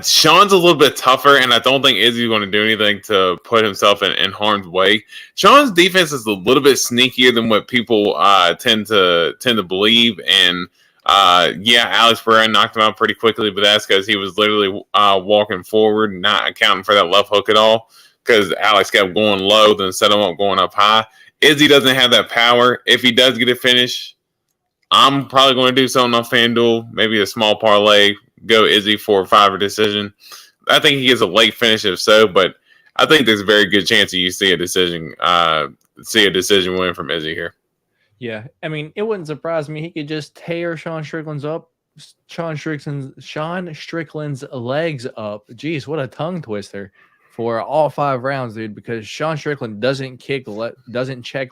[SPEAKER 2] Sean's a little bit tougher, and I don't think Izzy's going to do anything to put himself in harm's way. Sean's defense is a little bit sneakier than what people tend to believe, and Alex Pereira knocked him out pretty quickly, but that's because he was literally walking forward, not accounting for that left hook at all, because Alex kept going low, then set him up going up high. Izzy doesn't have that power. If he does get a finish, I'm probably going to do something on FanDuel, maybe a small parlay, go Izzy 4-5 decision. I think he gets a late finish if so, but I think there's a very good chance that you see a decision win from Izzy here.
[SPEAKER 1] Yeah, I mean, it wouldn't surprise me. He could just tear Sean Strickland's legs up. Jeez, what a tongue twister for all 5 rounds, dude. Because Sean Strickland doesn't check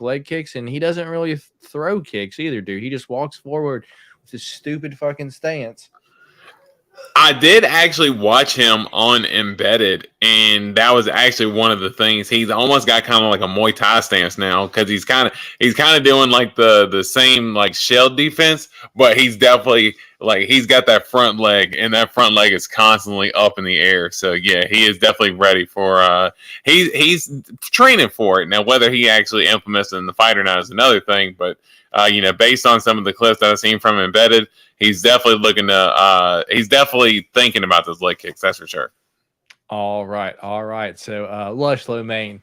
[SPEAKER 1] leg kicks, and he doesn't really throw kicks either, dude. He just walks forward with his stupid fucking stance.
[SPEAKER 2] I did actually watch him on Embedded, And that was actually one of the things. He's almost got kind of like a Muay Thai stance now, because he's kind of doing like the same like shell defense, but he's definitely like, he's got that front leg, and that front leg is constantly up in the air. So yeah, he is definitely ready for he's training for it. Now whether he actually implements it in the fight or not is another thing, but based on some of the clips that I've seen from Embedded, he's definitely he's definitely thinking about those leg kicks, that's for sure.
[SPEAKER 1] All right. So, Lush Low Main.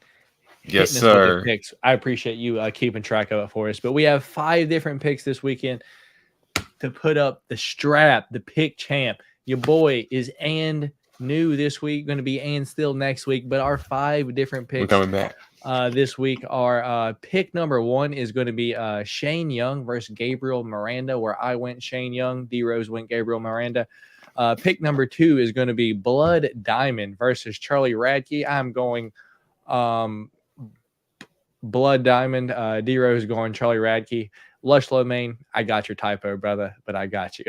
[SPEAKER 2] Yes, sir.
[SPEAKER 1] Picks. I appreciate you keeping track of it for us. But we have 5 different picks this weekend to put up the strap, the pick champ. Your boy is and new this week, going to be and still next week. But our 5 different picks
[SPEAKER 2] coming back
[SPEAKER 1] this week are pick number 1 is going to be Shane Jung versus Gabriel Miranda, where I went Shane Jung. D-Rose went Gabriel Miranda. Pick number 2 is going to be Blood Diamond versus Charlie Radke. I'm going Blood Diamond. D-Rose going Charlie Radke. Lush Low Main, I got your typo, brother, but I got you.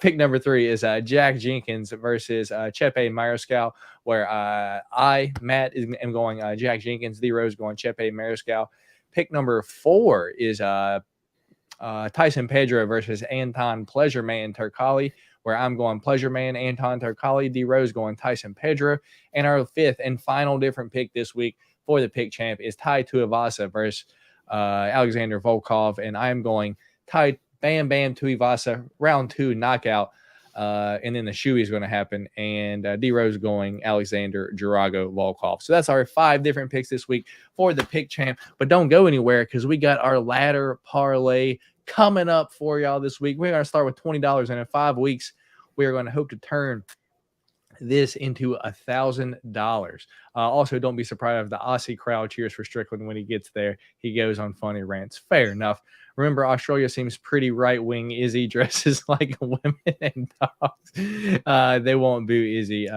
[SPEAKER 1] Pick number 3 is Jack Jenkins versus Pepe Mariscal, where Matt, am going Jack Jenkins. D-Rose going Pepe Mariscal. Pick number 4 is Tyson Pedro versus Anton Pleasure Man Turkali, where I'm going Pleasure Man, Anton Turkali. D-Rose going Tyson Pedro. And our 5th and final different pick this week for the pick champ is Tai Tuivasa versus Alexander Volkov. And I'm going Tai Bam Bam Tuivasa, round 2 knockout. And then the shoey is going to happen. And D-Rose going Alexander Jirago Volkov. So that's our 5 different picks this week for the pick champ. But don't go anywhere, because we got our ladder parlay coming up for y'all this week. We're going to start with $20, and in 5 weeks, we are going to hope to turn this into $1,000. Also, don't be surprised if the Aussie crowd cheers for Strickland when he gets there. He goes on funny rants. Fair enough. Remember, Australia seems pretty right-wing. Izzy dresses like women and dogs. They won't boo Izzy.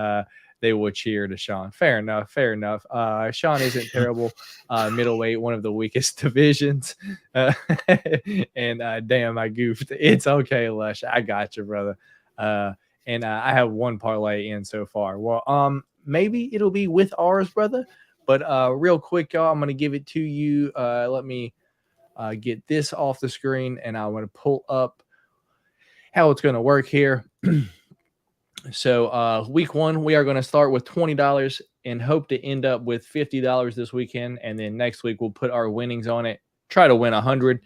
[SPEAKER 1] They will cheer to Sean. Fair enough. Sean isn't terrible. Middleweight, one of the weakest divisions. And damn, I goofed. It's okay, Lush. I got you, brother. And I have 1 parlay in so far. Well, maybe it'll be with ours, brother. But real quick, y'all, I'm going to give it to you. Let me get this off the screen, and I want to pull up how it's going to work here. So week 1, we are going to start with $20 and hope to end up with $50 this weekend. And then next week, we'll put our winnings on it, try to win 100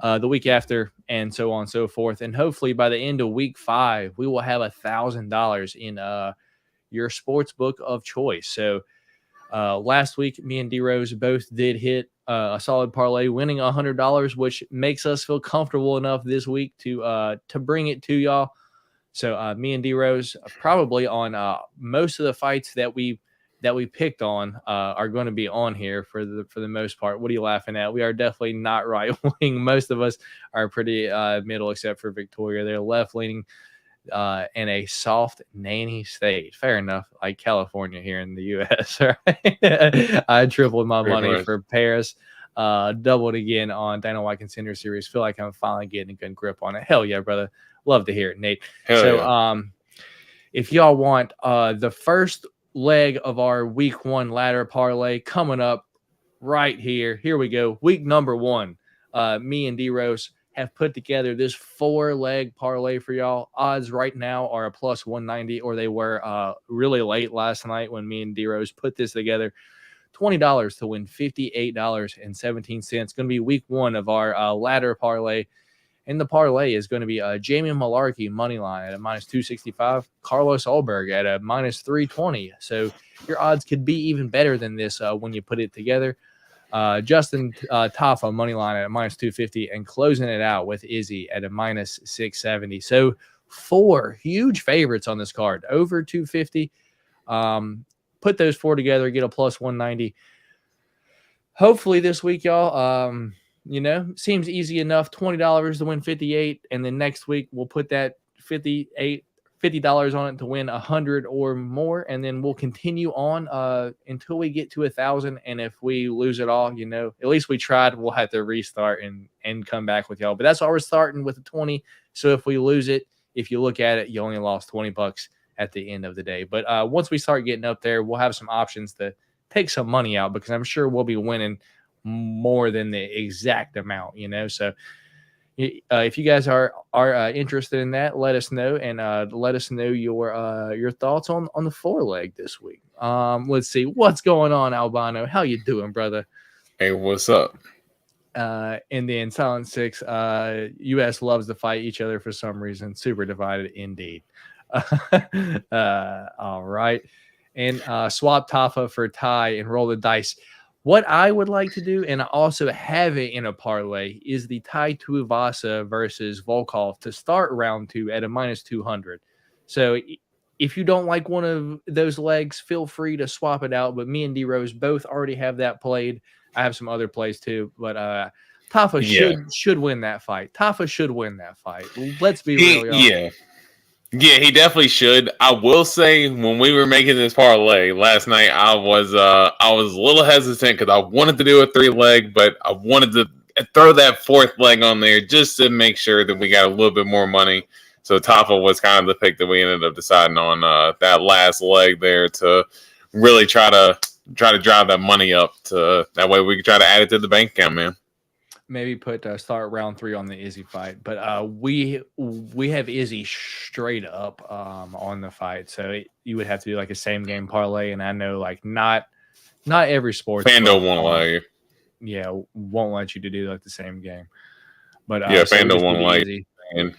[SPEAKER 1] the week after, and so on and so forth. And hopefully by the end of week 5, we will have $1,000 in your sports book of choice. So last week, me and D-Rose both did hit a solid parlay, winning $100, which makes us feel comfortable enough this week to bring it to y'all. So me and D-Rose probably on most of the fights that we picked on are going to be on here for the most part. What are you laughing at? We are definitely not right wing. Most of us are pretty middle, except for Victoria. They're left leaning in a soft nanny state. Fair enough, like California here in the U.S. Right? I tripled my money for Paris. Doubled again on Dana White Contender Series. Feel like I'm finally getting a good grip on it. Hell yeah, brother. Love to hear it, Nate. If y'all want the first leg of our week 1 ladder parlay coming up right here. Here we go. Week number 1. Me and D-Rose have put together this 4-leg parlay for y'all. Odds right now are a plus 190, or they were really late last night when me and D-Rose put this together. $20 to win $58.17. Going to be week 1 of our ladder parlay. And the parlay is going to be Jamie Malarkey money line at a minus 265, Carlos Olberg at a minus 320. So your odds could be even better than this when you put it together. Justin Tafa money line at a minus 250, and closing it out with Izzy at a minus 670. So 4 huge favorites on this card, over 250. Put those 4 together, get a plus 190. Hopefully this week, y'all. Seems easy enough. $20 to win 58, and then next week we'll put that $50 on it to win 100 or more, and then we'll continue on until we get to 1,000. And if we lose it all, at least we tried. We'll have to restart and come back with y'all. But that's why we're starting with a 20. So if we lose it, if you look at it, you only lost $20 at the end of the day. But once we start getting up there, we'll have some options to take some money out, because I'm sure we'll be winning more than the exact amount, So if you guys are interested in that, let us know, and let us know your thoughts on the 4-leg this week. Let's see what's going on, Albano. How you doing, brother?
[SPEAKER 2] Hey, what's up?
[SPEAKER 1] And then Silent Six, US loves to fight each other for some reason. Super divided indeed. All right. And swap Tafa for Ty and roll the dice. What I would like to do, and also have it in a parlay, is the Tai Tuivasa versus Volkov to start round 2 at a -200. So if you don't like one of those legs, feel free to swap it out. But me and D-Rose both already have that played. I have some other plays too, but Tafa should win that fight. Tafa should win that fight. Let's be real, y'all.
[SPEAKER 2] Yeah, he definitely should. I will say, when we were making this parlay last night, I was a little hesitant because I wanted to do a 3-leg, but I wanted to throw that 4th leg on there just to make sure that we got a little bit more money. So Tafa was kind of the pick that we ended up deciding on that last leg there to really try to drive that money up. To that way we can try to add it to the bank account, man.
[SPEAKER 1] Maybe put start round 3 on the Izzy fight, but we have Izzy straight up on the fight, so you would have to do like a same game parlay, and I know like not every sports
[SPEAKER 2] FanDuel won't allow you.
[SPEAKER 1] Yeah, won't let you to do like the same game, but
[SPEAKER 2] FanDuel won't allow you.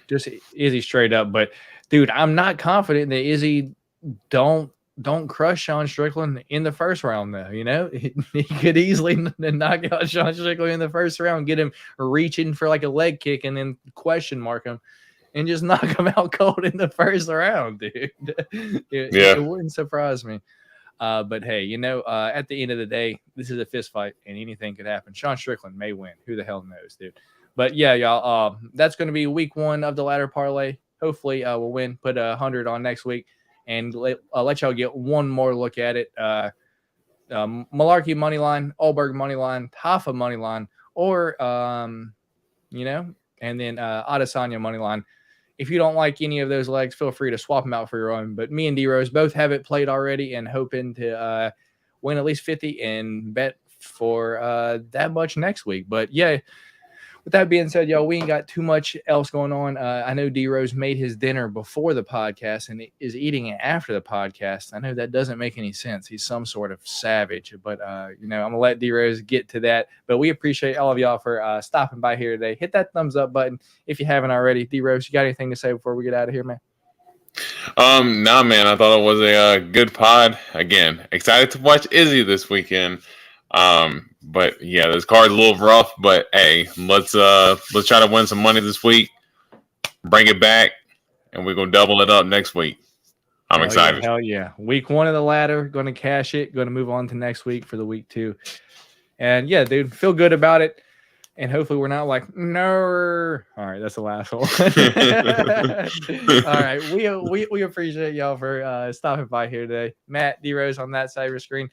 [SPEAKER 1] Just Izzy straight up. But dude, I'm not confident that Izzy don't crush Sean Strickland in the first round, though. He could easily knock out Sean Strickland in the first round, get him reaching for like a leg kick, and then question mark him and just knock him out cold in the first round, dude. It wouldn't surprise me. But hey, at the end of the day, this is a fist fight and anything could happen. Sean Strickland may win. Who the hell knows, dude? But yeah, y'all, that's going to be week 1 of the ladder parlay. Hopefully we'll win, put 100 on next week. And let y'all get one more look at it. Malarkey money line, Olberg money line, Tafa money line, or and then Adesanya money line. If you don't like any of those legs, feel free to swap them out for your own. But me and D-Rose both have it played already, and hoping to win at least 50 and bet for that much next week. But yeah. With that being said, y'all, we ain't got too much else going on. I know D-Rose made his dinner before the podcast and is eating it after the podcast. I know that doesn't make any sense. He's some sort of savage. But, I'm going to let D-Rose get to that. But we appreciate all of y'all for stopping by here today. Hit that thumbs up button if you haven't already. D-Rose, you got anything to say before we get out of here, man?
[SPEAKER 2] Nah, man. I thought it was a good pod. Again, excited to watch Izzy this weekend. But yeah, this card's a little rough, but hey, let's try to win some money this week, bring it back, and we're gonna double it up next week. I'm excited.
[SPEAKER 1] Hell yeah. Week 1 of the ladder, gonna cash it, gonna move on to next week for the week 2. And yeah, dude, feel good about it. And hopefully we're not like, no. All right, that's the last one. All right, we appreciate y'all for stopping by here today. Matt, D-Rose on that side of your screen.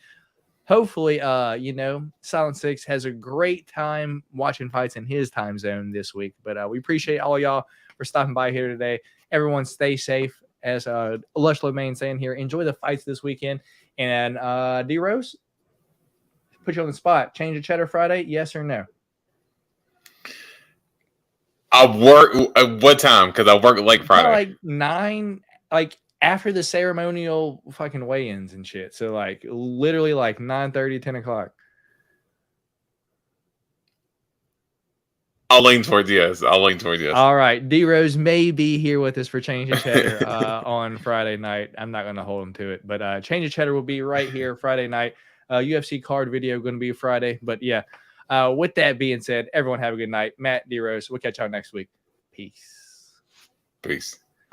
[SPEAKER 1] Hopefully, Silent Six has a great time watching fights in his time zone this week. But we appreciate all y'all for stopping by here today. Everyone stay safe. As Lush Lemaine saying here, enjoy the fights this weekend. And D-Rose, put you on the spot. Change the cheddar Friday, yes or no?
[SPEAKER 2] I work what time? Because I work late Friday.
[SPEAKER 1] Like 9, after the ceremonial fucking weigh-ins and shit. So literally 9:30, 10 o'clock.
[SPEAKER 2] I'll lean towards yes.
[SPEAKER 1] All right. D-Rose may be here with us for Change the Cheddar on Friday night. I'm not going to hold him to it. But Change the Cheddar will be right here Friday night. UFC card video going to be Friday. But yeah, with that being said, everyone have a good night. Matt, D-Rose, we'll catch y'all next week. Peace.